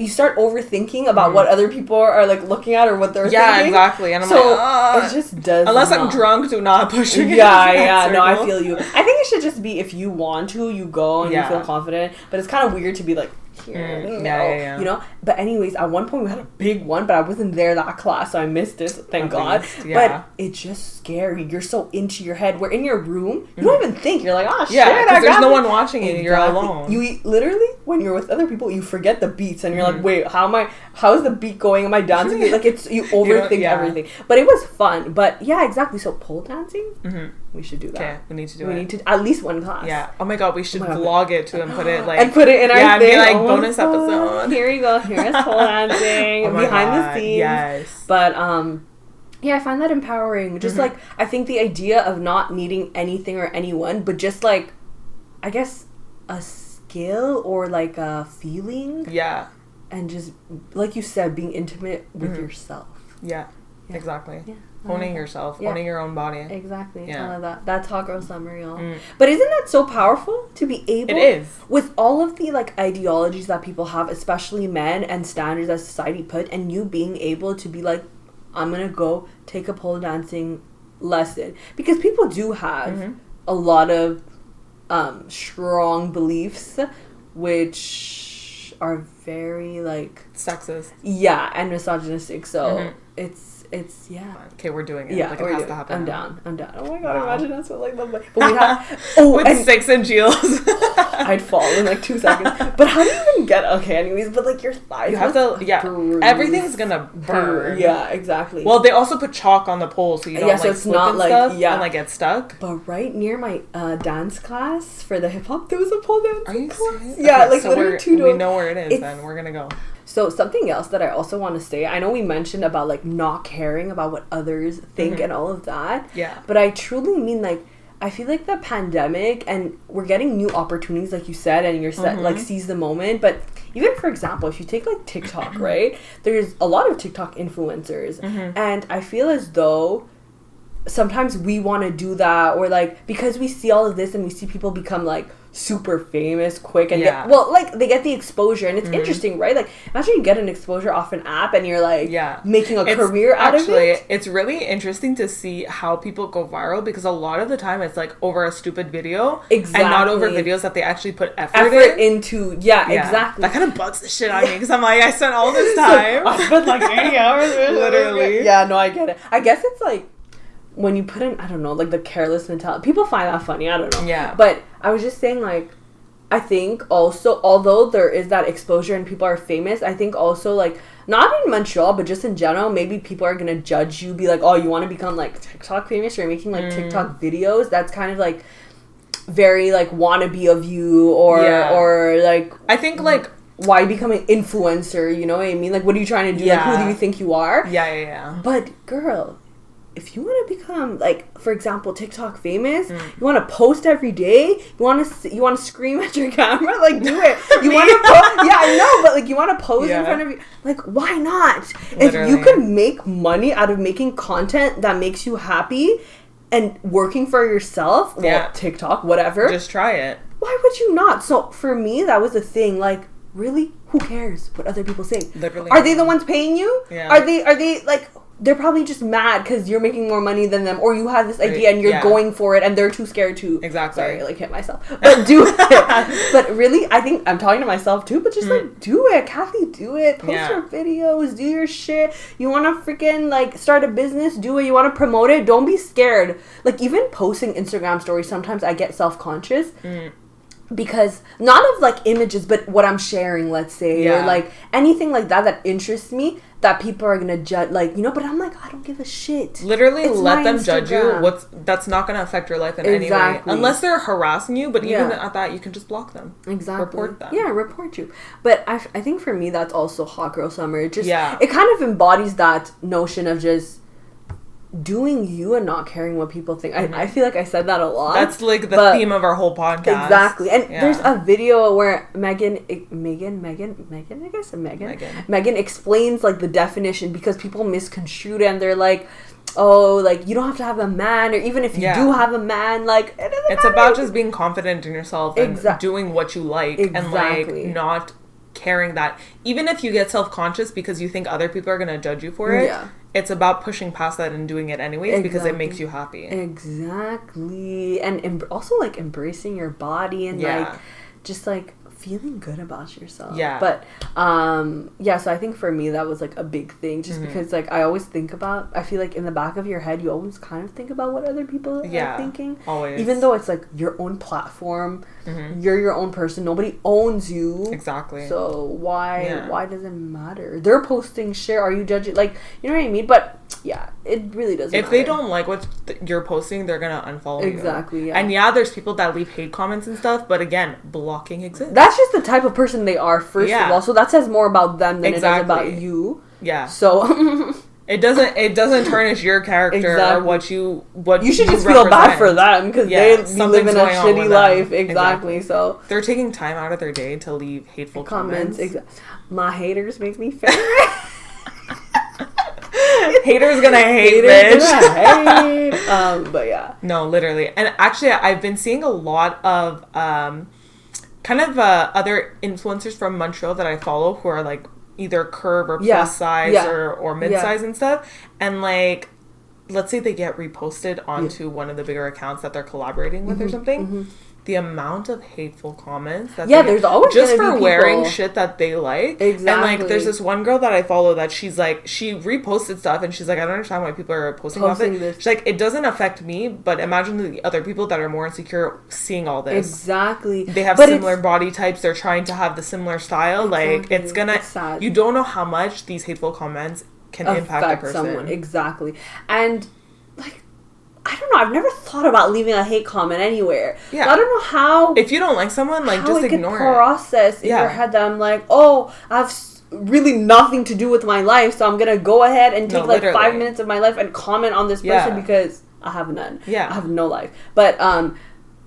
start overthinking about what other people are like looking at or what they're thinking. Yeah, exactly. And I'm it just does. Unless I'm drunk, do not push me. Yeah. No, I feel you. I think it should just be if you want to, you go and you feel confident. But it's kind of weird to be like, here, you know. But anyways, at one point we had a big one, but I wasn't there that class, so I missed it. Thank God. But it's just scary. You're so into your head. We're in your room. You don't even think. You're like, oh shit. Yeah, because there's no one watching you. You're alone. You literally, when you're with other people, you forget the beats, and you're like, wait, how is the beat going? Am I dancing? Like you overthink everything. But it was fun. But yeah, exactly. So pole dancing. We should do that. Okay, we need to do it. We need to at least one class. Yeah. Oh my God, we should vlog it too and put it like in our thing. And be like bonus episode. Here we go. Here's pole dancing behind the scenes. Yes. But I find that empowering. Just like I think the idea of not needing anything or anyone, but just like I guess a skill or like a feeling. Yeah. And just like you said, being intimate with yourself. Yeah. Exactly. Yeah. Owning yourself, owning your own body. Exactly. Yeah. I love that. That's hot girl summer, y'all. But isn't that so powerful to be able? It is. With all of the like ideologies that people have, especially men, and standards that society put, and you being able to be like, I'm gonna go take a pole dancing lesson, because people do have a lot of strong beliefs, which are very like sexist. Yeah, and misogynistic. So it's okay, we're doing it. Yeah, like it has to happen. I'm down. Oh my God, imagine us with like the but we have with 6 inch heels. I'd fall in like 2 seconds. But how do you even get anyways? But like your thighs, you have to bruise. Everything's gonna burn. Yeah, exactly. Well, they also put chalk on the pole so you don't so like it's slip not and like stuff and like get stuck. But right near my dance class for the hip hop, there was a pole dance. Are you serious? Yeah, okay, like so literally 2 doors. We know where it is. Then we're gonna go. So something else that I also want to say, I know we mentioned about like not caring about what others think and all of that. Yeah. But I truly mean like, I feel like the pandemic and we're getting new opportunities like you said, and you're like seize the moment. But even for example, if you take like TikTok, right? There's a lot of TikTok influencers and I feel as though sometimes we want to do that, or like because we see all of this and we see people become like super famous quick and they get the exposure, and it's interesting, right? Like imagine you get an exposure off an app and you're like making a career out of it. It's really interesting to see how people go viral, because a lot of the time it's like over a stupid video and not over videos that they actually put effort into. Exactly. That kind of bugs the shit out of me, because I'm like, I spent all this time. I spent like 80 hours literally. Yeah, no, I get it. I guess it's like when you put in, I don't know, like the careless mentality. People find that funny. I don't know. Yeah. But I was just saying, like, I think also, although there is that exposure and people are famous, I think also, like, not in Montreal, but just in general, maybe people are going to judge you, be like, oh, you want to become, like, TikTok famous? You're making, like, TikTok videos? That's kind of, like, very, like, wannabe of you, or like... I think, like... Why become an influencer? You know what I mean? Like, what are you trying to do? Yeah. Like, who do you think you are? Yeah. But, girl... If you want to become, like, for example, TikTok famous, you want to post every day, you want to scream at your camera, like, do it. You want to I know, but, like, you want to pose in front of you. Like, why not? Literally. If you can make money out of making content that makes you happy and working for yourself, TikTok, whatever. Just try it. Why would you not? So, for me, that was the thing, like, really? Who cares what other people say? Literally. Are they the ones paying you? Yeah. Are they, like... They're probably just mad because you're making more money than them, or you have this idea and you're going for it and they're too scared to. Exactly. Sorry, like hit myself. But do it. But really, I think I'm talking to myself too, but just like do it. Kathy, do it. Post your videos, do your shit. You want to freaking like start a business, do it. You want to promote it, don't be scared. Like even posting Instagram stories, sometimes I get self-conscious. Because not of like images, but what I'm sharing, let's say, or like anything like that interests me, that people are gonna judge, like, you know. But I'm like, I don't give a shit. Literally, let them judge you. That's not gonna affect your life in any way, unless they're harassing you. But even at that, you can just block them. Exactly. Report them. Yeah, report you. But I think for me, that's also hot girl summer. It just it kind of embodies that notion of just doing you and not caring what people think. I feel like I said that a lot. That's like the theme of our whole podcast. Exactly. And there's a video where Megan explains like the definition, because people misconstrued it and they're like, oh, like you don't have to have a man, or even if you do have a man, like it's about just being confident in yourself and doing what you like and like not caring that even if you get self-conscious because you think other people are going to judge you for it, it's about pushing past that and doing it anyways because it makes you happy. Exactly. And also like embracing your body and like just like feeling good about yourself. But so I think for me that was like a big thing, just because like I always think about, I feel like in the back of your head you always kind of think about what other people are thinking, always, even though it's like your own platform. You're your own person, nobody owns you, exactly, so why does it matter? They're posting shit, are you judging, like, you know what I mean? But it really doesn't matter. They don't like what you're posting, they're gonna unfollow you. Exactly. And there's people that leave hate comments and stuff, but again, blocking exists. That's just the type of person they are, first of all, so that says more about them than it does about you. So it doesn't tarnish your character or what you should just feel bad for them, because they live in a shitty life. Exactly. So they're taking time out of their day to leave hateful comments. My haters make me feel haters gonna hate, bitch. But no, literally. And actually I've been seeing a lot of kind of other influencers from Montreal that I follow who are like either curve or plus size or mid-size and stuff, and like let's say they get reposted onto one of the bigger accounts that they're collaborating with or something, the amount of hateful comments that there's always just for wearing shit that they like. Exactly. And like there's this one girl that I follow that she's like, she reposted stuff and she's like, I don't understand why people are posting about it. She's like, it doesn't affect me, but imagine the other people that are more insecure seeing all this. Exactly. They have similar body types, they're trying to have the similar style. Like it's sad. You don't know how much these hateful comments can impact a person. Someone. Exactly. And like, I don't know, I've never thought about leaving a hate comment anywhere. So I don't know how, if you don't like someone, like, just ignore it. Process in your head that I'm like, oh, I have really nothing to do with my life, so I'm gonna go ahead and take 5 minutes of my life and comment on this person because I have none. I have no life. But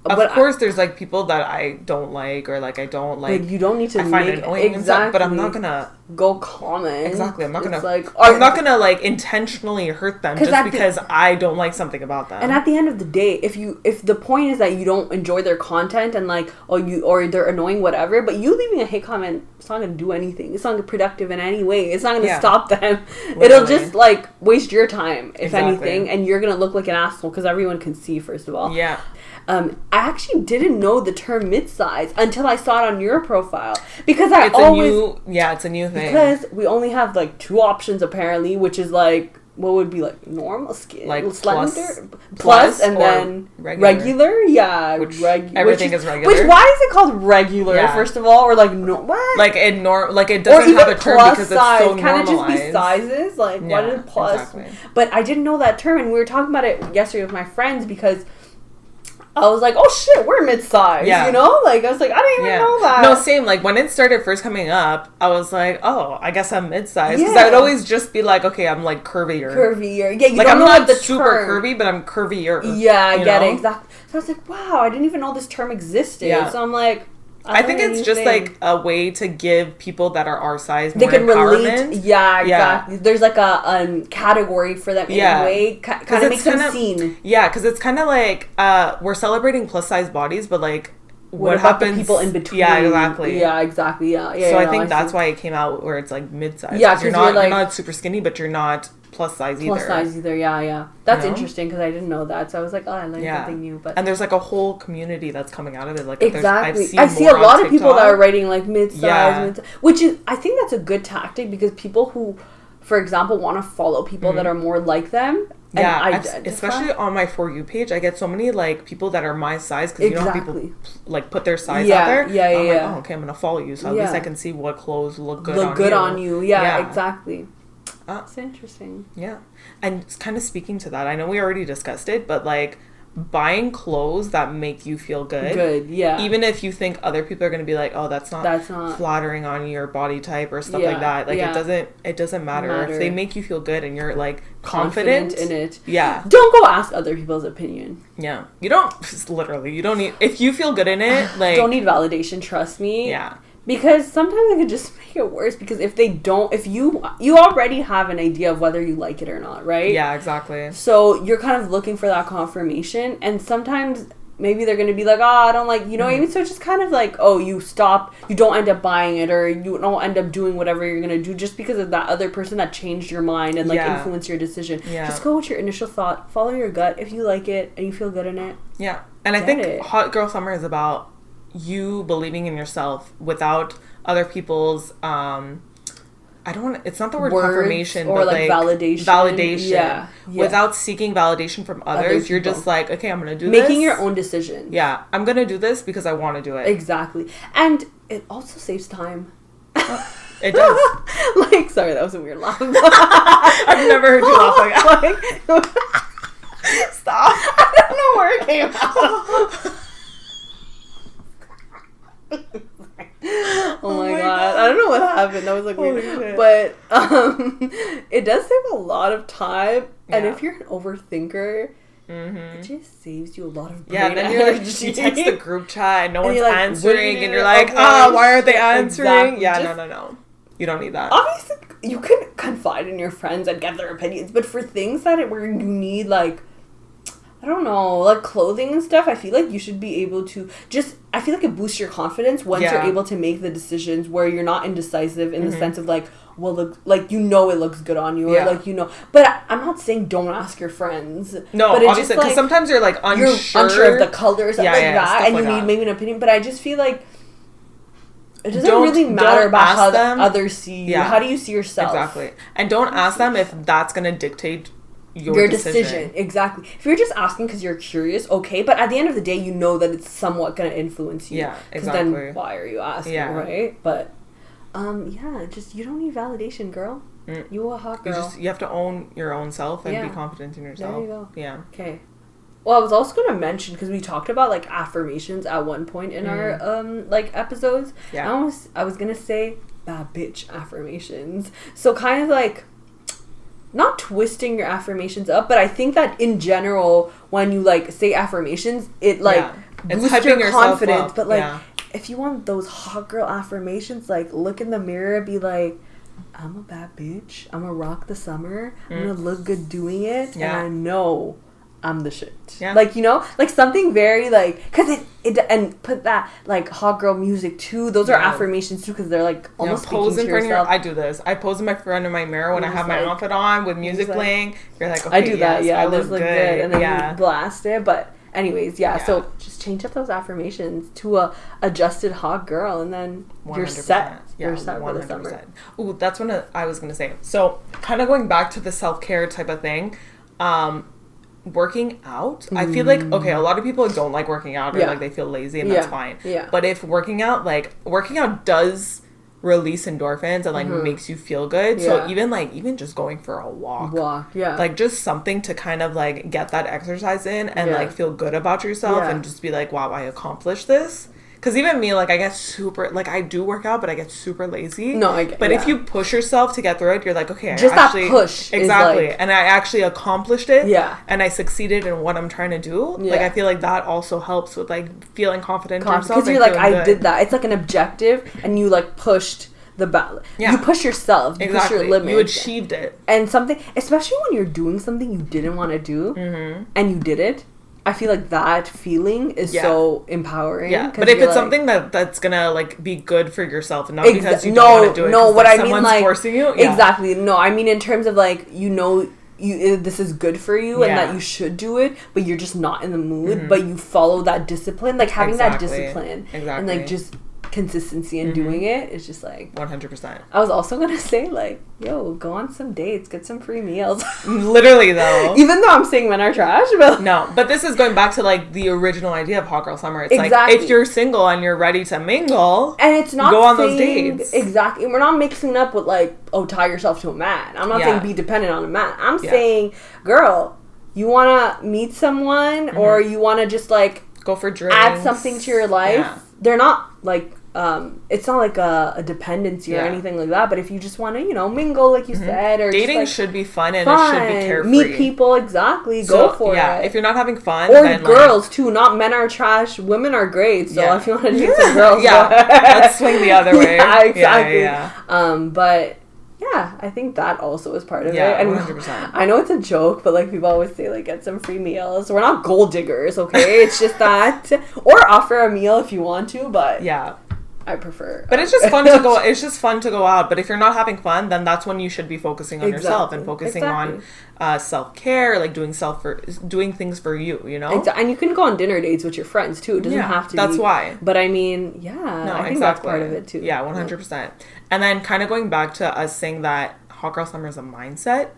of course, there's like people that I don't like, or like I don't like. You don't need to. I find it annoying and stuff, but I'm not gonna go comment. Exactly, I'm not gonna. I'm not gonna like intentionally hurt them just because I don't like something about them. And at the end of the day, if the point is that you don't enjoy their content and like or they're annoying, whatever, but you leaving a hate comment, it's not gonna do anything. It's not gonna be productive in any way. It's not gonna stop them. Literally. It'll just like waste your time, if anything, and you're gonna look like an asshole because everyone can see, first of all. I actually didn't know the term mid-size until I saw it on your profile, because it's a new thing, because we only have like 2 options apparently, which is like what would be like normal skin, like slender, plus and then regular. Everything is regular. Which, why is it called regular? First of all, or like what? Like it doesn't have a term because it's so normalized. Can it just be sizes? Like what is plus? Exactly. But I didn't know that term, and we were talking about it yesterday with my friends because I was like, oh shit, we're mid-size, you know? Like, I was like, I didn't even know that. No, same. Like, when it started first coming up, I was like, oh, I guess I'm mid-size. Because I would always just be like, okay, I'm like curvier. Yeah, you like, don't know I'm not super curvy, but I'm curvier. Yeah, I get it, exactly. So I was like, wow, I didn't even know this term existed. So I'm like, I think it's just like a way to give people that are our size more empowerment. Relate. Yeah, exactly. There's like a category for them in a way. Kind of makes them seen. Yeah, because it's kind of like we're celebrating plus size bodies, but like what happens? The people in between. Yeah, exactly. Yeah, exactly. Yeah. So I think that's why it came out where it's like mid-size. Yeah, because you're not super skinny, but you're not plus size either. Yeah. That's interesting because I didn't know that. So I was like, oh, I learned something new. But and there's like a whole community that's coming out of it. Like exactly, I see a lot of people that are writing like mid-size, which is, I think that's a good tactic, because people who, for example, want to follow people that are more like them. Especially on my For You page, I get so many like people that are my size, because you know how people like put their size out there. I'm like, oh, okay, I'm gonna follow you, so at least I can see what clothes look good on you. Yeah, exactly. It's interesting. Yeah. And kind of speaking to that, I know we already discussed it, but like buying clothes that make you feel good. Even if you think other people are going to be like, oh, that's not flattering on your body type or stuff like that. Like, it doesn't matter. If they make you feel good and you're, like, confident in it. Yeah. Don't go ask other people's opinion. Yeah. You don't need, if you feel good in it, like. Don't need validation, trust me. Yeah. Because sometimes it could just make it worse, because if you already have an idea of whether you like it or not, right? Yeah, exactly. So you're kind of looking for that confirmation, and sometimes maybe they're going to be like, oh, I don't like, even so just kind of like, oh, you don't end up buying it, or you don't end up doing whatever you're going to do just because of that other person that changed your mind and like influenced your decision. Yeah. Just go with your initial thought, follow your gut. If you like it and you feel good in it. Yeah. And I think Hot Girl Summer is about you believing in yourself without other people's it's not the word words confirmation, or but like validation. Yeah. Without seeking validation from others, you're just like, okay, I'm gonna do this. Making your own decision. Yeah, I'm gonna do this because I want to do it. Exactly. And it also saves time. It does. Like, sorry, that was a weird laugh. I've never heard you laugh like that. Stop. I don't know where it came out. Oh my god. I don't know what happened. That was like weird. But it does save a lot of time. Yeah. And if you're an overthinker, it just saves you a lot of brain then you're like, you text the group chat and no one's like, answering, and you're like, why aren't they answering? Exactly. Yeah, no. You don't need that. Obviously, you can confide in your friends and get their opinions, but for things where you need, like, I don't know, like clothing and stuff, I feel like you should be able to I feel like it boosts your confidence once you're able to make the decisions where you're not indecisive in the sense of like, well, look, like, it looks good on you, or like, but I'm not saying don't ask your friends. No, but obviously, because sometimes you're like unsure of the colors, like that, and you need maybe an opinion, but I just feel like it doesn't really matter about how others see you. How do you see yourself? Exactly. And don't ask them if that's going to dictate your decision. Exactly. If you're just asking because you're curious, okay, but at the end of the day, you know that it's somewhat going to influence you. Yeah, exactly. Then why are you asking, right? But just you don't need validation, girl. You a hot girl. You have to own your own self and be confident in yourself. There you go. Yeah. Okay. Well, I was also going to mention, because we talked about like affirmations at one point in our like episodes. Yeah. I was going to say bad bitch affirmations. So kind of like, not twisting your affirmations up, but I think that in general, when you like say affirmations, it like boosts your confidence. But like, if you want those hot girl affirmations, like look in the mirror, be like, I'm a bad bitch, I'm gonna rock the summer, I'm gonna look good doing it, and I know I'm the shit. Yeah. Like, like something very like, because it and put that like hot girl music too. Those are affirmations too, because they're like almost pose speaking in front of your. I do this. I pose in front of my mirror when I have my outfit on with music playing. You're like, okay, I do that. I look good, and then you blast it. But anyways, so just change up those affirmations to a adjusted hot girl, and then 100%. You're set. You're set for the summer. Ooh, that's what I was gonna say. So kind of going back to the self-care type of thing. Working out, I feel like, okay, a lot of people don't like working out, or like they feel lazy, and that's fine. Yeah. But if working out does release endorphins and like makes you feel good. So even just going for a walk. Like just something to kind of like get that exercise in and like feel good about yourself and just be like, wow, I accomplished this. Because even me, like, I get super, like, I do work out, but I get super lazy. No, I get. But if you push yourself to get through it, you're like, okay, just that push. Exactly. Like, and I actually accomplished it. Yeah. And I succeeded in what I'm trying to do. Yeah. Like, I feel like that also helps with, like, feeling confident in yourself. Because you're like, I did that. It's like an objective, and you, like, pushed the battle. Yeah. You push yourself. You push your limits. You achieved it. And something, especially when you're doing something you didn't want to do, and you did it. I feel like that feeling is so empowering. Yeah, but if it's like, something that's gonna like be good for yourself, and not because you don't want to do it. No, what like, I mean, like, forcing you. Yeah. Exactly. No, I mean in terms of like this is good for you and that you should do it, but you're just not in the mood. But you follow that discipline, like having that discipline, and like just consistency in doing it is just like 100%. I was also gonna say like, yo, go on some dates, get some free meals. Literally though. Even though I'm saying men are trash, but no. But this is going back to like the original idea of Hot Girl Summer. It's like if you're single and you're ready to mingle, and it's not go on those dates. Exactly. We're not mixing up with like, oh, tie yourself to a man. I'm not saying be dependent on a man. I'm saying, girl, you want to meet someone or you want to just like go for drinks, add something to your life, they're not like it's not like a dependency or anything like that, but if you just want to, you know, mingle like you said, or dating just, like, should be fun and it should be carefree. Meet people, go for it. If you're not having fun, or then girls too, not men are trash, women are great, so if you want to do some girls, let's swing the other way. Yeah, exactly. But yeah, I think that also is part of it. And 100%. I know it's a joke, but like people always say, like, get some free meals. We're not gold diggers, okay? It's just that, or offer a meal if you want to, but I prefer. But it's just fun to go. It's just fun to go out. But if you're not having fun, then that's when you should be focusing on yourself and focusing on self-care, like doing things for you. You know. And you can go on dinner dates with your friends too. It doesn't have to. That's why. But I mean, I think that's part of it too. Yeah, 100%. And then kind of going back to us saying that hot girl summer is a mindset.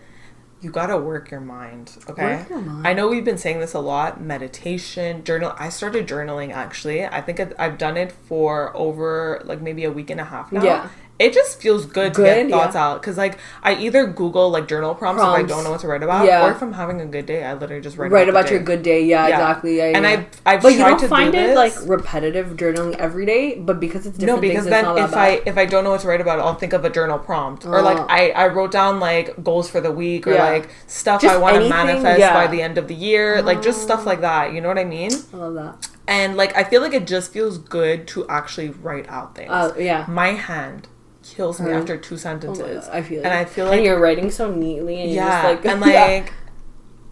You gotta work your mind, okay? Work your mind. I know we've been saying this a lot. Meditation, journal. I started journaling, actually. I think I've done it for over, like, maybe a week and a half now. Yeah. It just feels good to get thoughts out. Because, like, I either Google, like, journal prompts if I don't know what to write about. Or if I'm having a good day, I literally just write about your good day. Yeah, exactly. Yeah, and I've but tried you don't to find do it, this. like, repetitive journaling every day? But because it's different things, then it's not that if I don't know what to write about, I'll think of a journal prompt. Or, like, I wrote down, like, goals for the week. Or, like, stuff just I want to manifest by the end of the year. Like, just stuff like that. You know what I mean? I love that. And, like, I feel like it just feels good to actually write out things. My hand kills me after 2 sentences. I feel like and you're writing so neatly and you're just like and like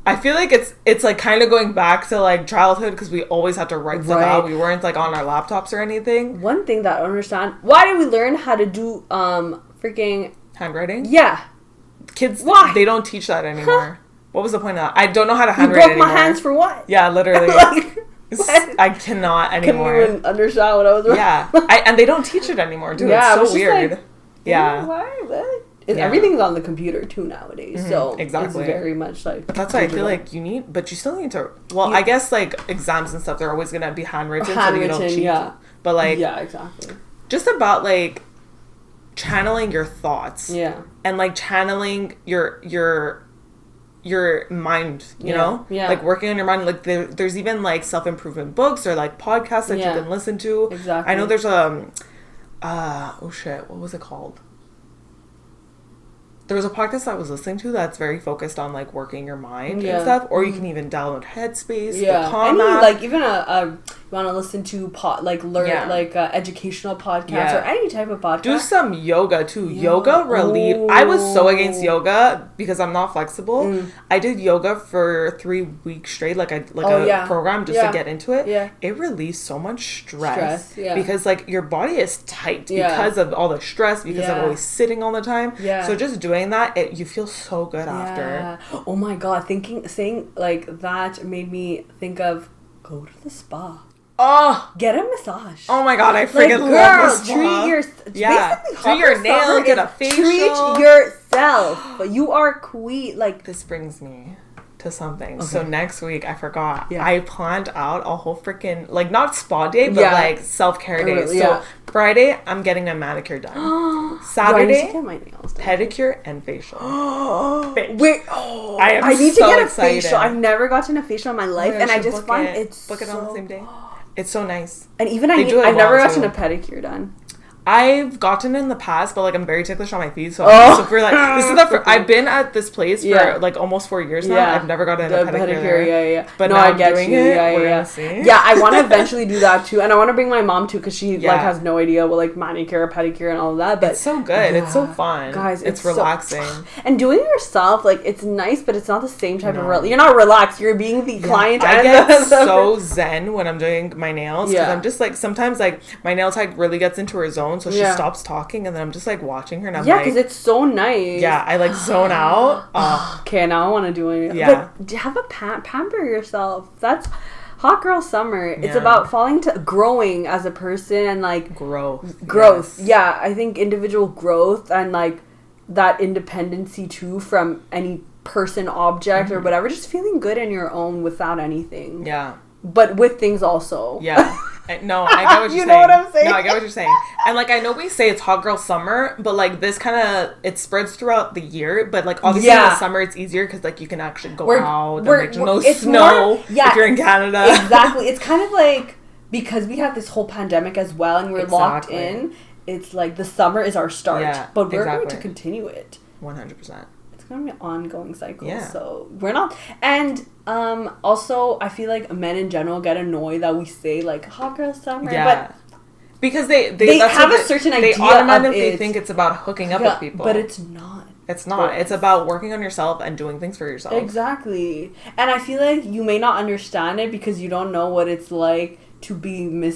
I feel like it's like kind of going back to like childhood because we always had to write stuff out. We weren't like on our laptops or anything. One thing that I don't understand, why did we learn how to do freaking handwriting? Kids, they don't teach that anymore. What was the point of that? I don't know how to handwrite anymore. You broke my hands for what? Yeah, literally. I cannot anymore. Couldn't even understand what I was writing. And they don't teach it anymore, dude. It's so weird. Everything's on the computer too nowadays, so exactly. It's very much like. But that's why I feel like but you still need to. Well, I guess like exams and stuff, they're always gonna be handwritten, so you don't cheat. But like, exactly. Just about like channeling your thoughts, and like channeling your mind, you know, like working on your mind. Like there's even like self-improvement books or like podcasts that you can listen to. Exactly. I know there's what was it called? There was a podcast I was listening to that's very focused on like working your mind and stuff. Or you can even download Headspace, the Calm app. Like even you want to listen to educational podcasts or any type of podcast. Do some yoga too. Yoga relief. I was so against yoga because I'm not flexible. I did yoga for 3 weeks straight, like a program just to get into it. It released so much stress because like your body is tight because of all the stress, because of always sitting all the time. So just doing that, you feel so good after. Oh my god, saying like that made me think of go to the spa. Oh, get a massage. Oh my god, I freaking love the spa. Treat your nails, get a facial. Treat yourself. You are queen. Like, this brings me to something. Okay. So next week, I forgot. I planned out a whole freaking, like, not spa day, but like self-care day. So Friday, I'm getting a manicure done. Saturday, get my nails done. Pedicure and facial. Wait, I need to get a facial. I've never gotten a facial in my life, and I just find book it on the same day. It's so nice. And even I've never gotten a pedicure done. I've gotten it in the past, but like I'm very ticklish on my feet, so for like this is I've been at this place for like almost 4 years now. I've never gotten a pedicure. But no, now I get doing you. We're gonna see. Yeah, I want to eventually do that too, and I want to bring my mom too because she like has no idea what like manicure, pedicure, and all of that. But it's so good. It's so fun, guys. It's relaxing, and doing it yourself, like it's nice, but it's not the same type of. You're not relaxed. You're being the client. I get so zen when I'm doing my nails because I'm just like sometimes like my nail tech really gets into her zone. So she stops talking, and then I'm just like watching her, and I'm like, because it's so nice. Yeah, I like zone out. Okay, now I want to do it. Yeah, but have a pamper yourself. That's hot girl summer. It's about growing as a person and like growth. Yes. Yeah, I think individual growth and like that independency too from any person, object, or whatever. Just feeling good in your own without anything. Yeah. But with things also. Yeah. No, I get what you're saying. You know what I'm saying? No, I get what you're saying. And, like, I know we say it's hot girl summer, but, like, this kind of, it spreads throughout the year. But, like, obviously in the summer it's easier because, like, you can actually go out. And, like, there's no snow if you're in Canada. Exactly. It's kind of like, because we have this whole pandemic as well and we're locked in, it's like the summer is our start. Yeah, but we're going to continue it. 100%. Gonna be an ongoing cycle, so we're not. And also I feel like men in general get annoyed that we say like hot girl summer, but because they have a certain idea. They automatically think it's about hooking up with people, but it's not. It's not. It's about working on yourself and doing things for yourself. Exactly. And I feel like you may not understand it because you don't know what it's like to be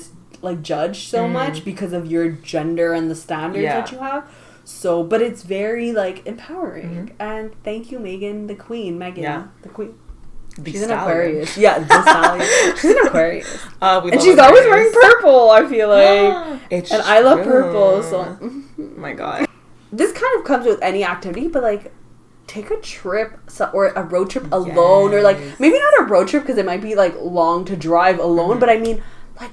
judged so much because of your gender and the standards that you have. So, but it's very, like, empowering. And thank you, Megan, the queen. The queen. She's an Aquarius. Yeah, the stallion. She's an Aquarius. And she's always wearing purple, I feel like. And I love purple, so. Oh my God. This kind of comes with any activity, but, like, take a trip or a road trip alone. Or, like, maybe not a road trip because it might be, like, long to drive alone. But, I mean, like,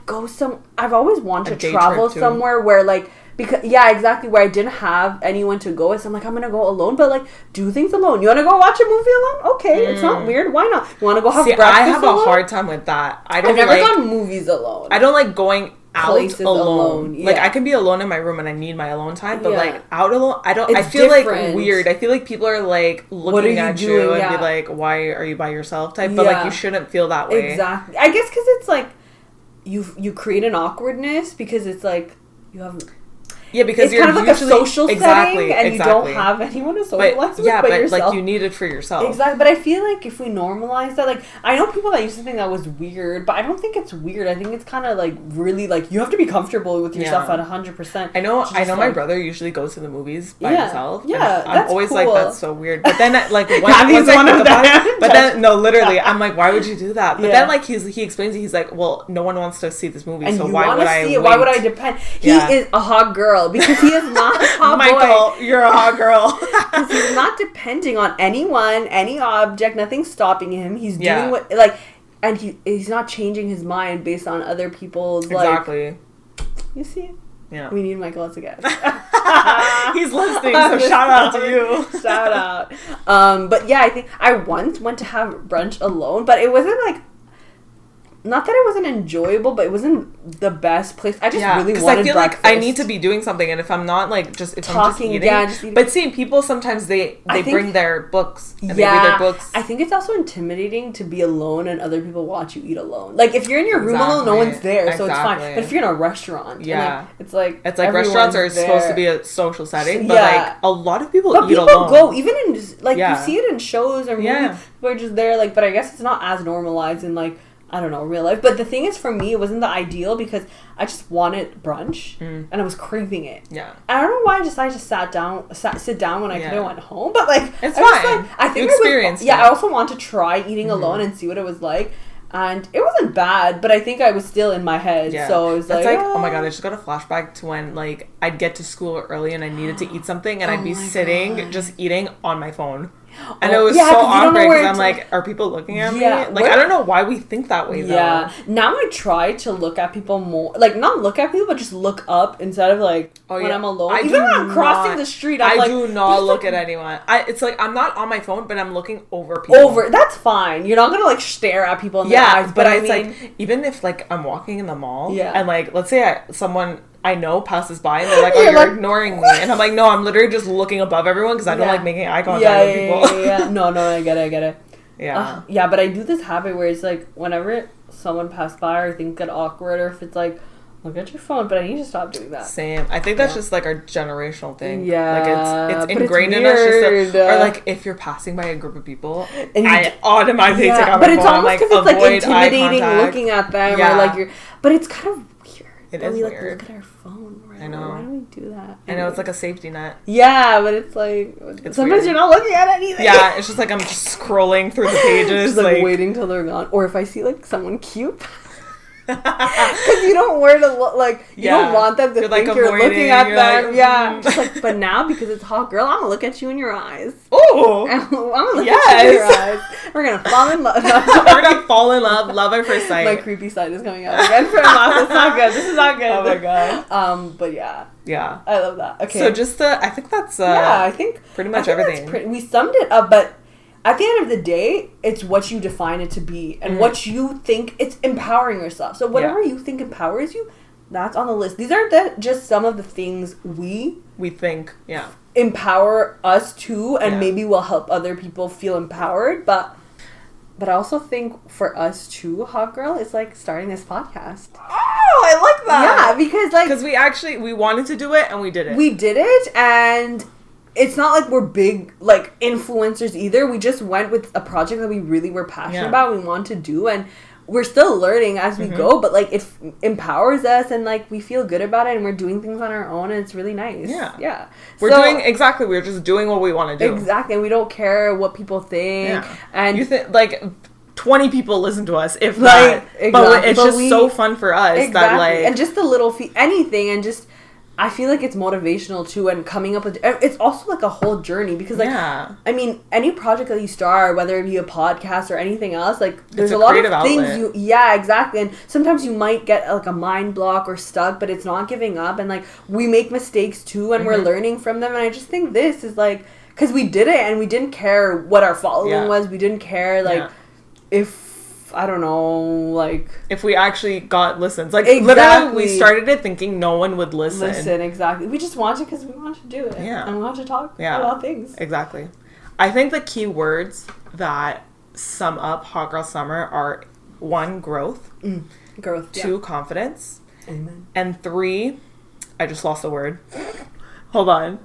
I've always wanted to travel somewhere where, like, because exactly, where I didn't have anyone to go with. So I'm like, I'm gonna go alone, but like do things alone. You wanna go watch a movie alone? Okay, it's not weird. Why not? You wanna go have breakfast I have alone? a hard time with that. I've never gone movies alone. I don't like going out places alone. Like I can be alone in my room and I need my alone time, but like out alone, I don't. It's I feel different. Like weird. I feel like people are like looking at you and be like, "Why are you by yourself?" type. But like you shouldn't feel that way. Exactly. I guess because it's like you create an awkwardness because it's like you have. Yeah, because it's you're kind of like a social setting, and you don't have anyone to socialize with but yourself. Like you need it for yourself. Exactly, but I feel like if we normalize that, like I know people that used to think that was weird, but I don't think it's weird. I think it's kind of like really like you have to be comfortable with yourself at 100%. I know. My brother usually goes to the movies by himself. Yeah, I'm always cool. like that's so weird. But then like once I think about it, but then no, literally, I'm like, why would you do that? But then like he explains it. He's like, well, no one wants to see this movie, and so why would I? Why would I depend? He is a hot girl because he is. Michael, you're a hot girl. Because he's not depending on anyone, any object, nothing's stopping him. He's doing what, like, and he's not changing his mind based on other people's, exactly. You see? Yeah. We need Michael as a guest. He's listening, so shout out to you. Shout out. But yeah, I think I once went to have brunch alone, but it wasn't like, not that it wasn't enjoyable, but it wasn't the best place. I just really wanted I feel breakfast. like I need to be doing something, and if I'm not like I'm just eating. Eating. But see, people sometimes they bring their books and they read their books. I think it's also intimidating to be alone and other people watch you eat alone. Like if you're in your room alone, no one's there, so it's fine. But if you're in a restaurant, it's like restaurants are supposed to be a social setting, but like a lot of people eat alone. But people go even in you see it in shows or movies. People are just there, like. But I guess it's not as normalized in like. I don't know, real life. But the thing is, for me, it wasn't the ideal because I just wanted brunch and I was craving it. Yeah. I don't know why I decided to sit down when I could have went home. But like, it's fine. I think you experienced it. I also want to try eating alone and see what it was like. And it wasn't bad, but I think I was still in my head. Yeah. So it was like, oh my God, I just got a flashback to when like I'd get to school early and I needed to eat something and I'd be sitting just eating on my phone. And it was so awkward because I'm like, are people looking at me? Like, I don't know why we think that way, though. Yeah. Now I try to look at people more. Like, not look at people, but just look up instead of, like, when I'm alone. Even when I'm crossing the street, I'm like... I do not look at anyone. It's like, I'm not on my phone, but I'm looking over people. That's fine. You're not going to, like, stare at people in the eyes. But it's like, even if, like, I'm walking in the mall, and, like, let's say someone... I know passes by and they're like, you're ignoring me. And I'm like, no, I'm literally just looking above everyone because I don't like making eye contact with people. No, I get it. Yeah. But I do this habit where it's like, whenever someone passed by or things get awkward or if it's like, look at your phone, but I need to stop doing that. Same. I think that's just like our generational thing. Yeah. Like it's ingrained in us. Or like if you're passing by a group of people, and I automatically take out my phone. But it's almost because it's like intimidating looking at them or like but it's kind of weird. It is weird. Weird. Look at our phone. Right? I know. Why do we do that? I know, it's like a safety net. Yeah, but it's like sometimes you're not looking at anything. Yeah, it's just like I'm just scrolling through the pages, just like waiting till they're gone. Or if I see like someone cute. Because you don't wear to look like you don't want them to think you're looking at them. Like, just like, but now because it's hot girl, I'm gonna look at you in your eyes. Oh, I'm gonna look at you in your eyes. We're gonna fall in love. We're gonna fall in love. Love at first sight. My creepy side is coming out again for a month. It's not good. This is not good. Oh my god. But yeah. Yeah. I love that. Okay. So just I think that's I think pretty much everything. We summed it up, but at the end of the day, it's what you define it to be and what you think. It's empowering yourself. So whatever you think empowers you, that's on the list. These are just some of the things we think. Yeah. Empower us to, and maybe will help other people feel empowered. But I also think for us too, hot girl, is like starting this podcast. Oh, I like that. Yeah, because we wanted to do it and we did it. We did it, and it's not like we're big like influencers either. We just went with a project that we really were passionate about, we want to do, and we're still learning as we go, but like it empowers us, and like we feel good about it, and we're doing things on our own, and it's really nice. Yeah. We're just doing what we want to do. Exactly, and we don't care what people think. Yeah. And you think like 20 people listen to us, if that. Exactly. But it's just so fun for us that like, and just the little anything, and just I feel like it's motivational too, and coming up with it's also like a whole journey, because like I mean, any project that you start, whether it be a podcast or anything else, like there's a lot of things outlet. Exactly, and sometimes you might get like a mind block or stuck, but it's not giving up, and like we make mistakes too, and we're learning from them, and I just think this is like, because we did it and we didn't care what our following was, we didn't care like if I don't know, like if we actually got listens, like literally we started it thinking no one would listen. Exactly. We just want to because we want to do it. Yeah, and we want to talk about things. Exactly. I think the key words that sum up Hot Girl Summer are 1, growth, 2, confidence, amen, and 3, I just lost the word. Hold on.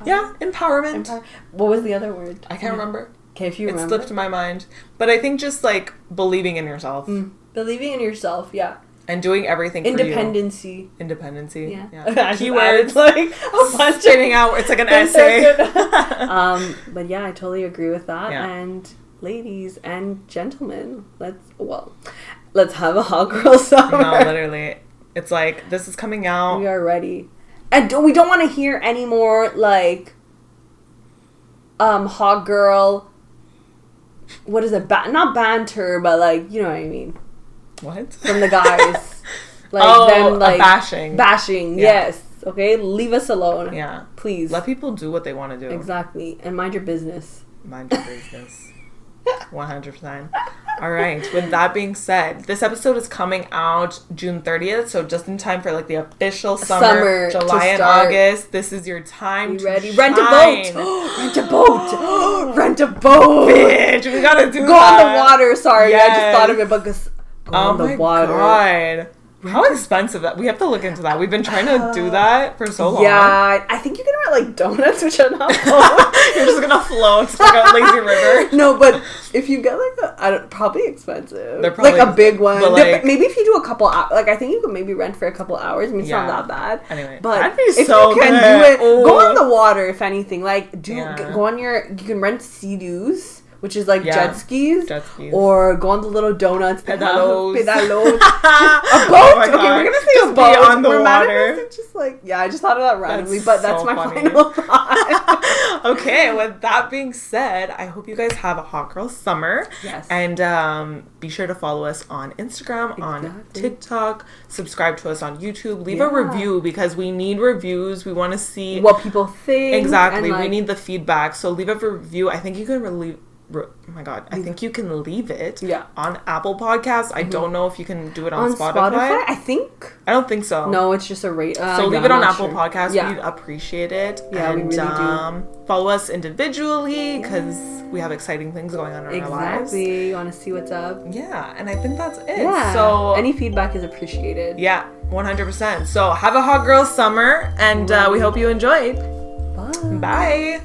Empowerment. What was the other word? I can't remember. Okay, if you remember. It slipped my mind. But I think just, like, believing in yourself. Believing in yourself, yeah. And doing everything for you. Independency. Yeah. Keywords. Like, a bunch spitting out. It's like an essay. But yeah, I totally agree with that. Yeah. And ladies and gentlemen, let's have a hot girl summer. No, literally. It's like, this is coming out. We are ready. And we don't want to hear any more, like, hot girl... What is it? Not banter, but like, you know what I mean. What? From the guys. Like them like bashing. Bashing, yes. Okay? Leave us alone. Yeah. Please. Let people do what they want to do. Exactly. And mind your business. 100%. All right. With that being said, this episode is coming out June 30th, so just in time for like the official summer July and August. This is your time to ready. Shine. Rent a boat. Rent a boat. Rent a boat. Bitch, we gotta do Go that. on the water. Sorry, I just thought of it, but go on the water. Oh my god. How expensive that? We have to look into that. We've been trying to do that for so long. Yeah, I think you can rent like donuts, which are not float. You're just gonna float like a lazy river. No, but if you get like probably expensive. They're probably like a big one. Like, maybe if you do a couple hours, like I think you could maybe rent for a couple hours. I mean, it's not that bad. Anyway, but that'd be if so you can do it, go on the water. If anything, like go on you can rent Sea-Doos, which is like jet skis, or go on the little donuts, pedalos. A boat. Oh okay, we're gonna say a boat on the water. Just like I just thought of that randomly, but that's so my final thought. Okay, with that being said, I hope you guys have a hot girl summer. Yes, and be sure to follow us on Instagram, on TikTok, subscribe to us on YouTube, leave a review because we need reviews. We want to see what people think. Exactly, we need the feedback. So leave a review. I think you can oh my god, I think you can leave it on Apple Podcasts. I don't know if you can do it on Spotify. I don't think so. No, it's just a rate. So leave it on Apple Podcasts. We'd appreciate it. Yeah, and, we really do. Follow us individually because we have exciting things going on in our lives. Exactly. You want to see what's up. Yeah, and I think that's it. Yeah. So any feedback is appreciated. Yeah, 100%. So have a hot girl summer, and we hope you enjoyed. Bye. Bye.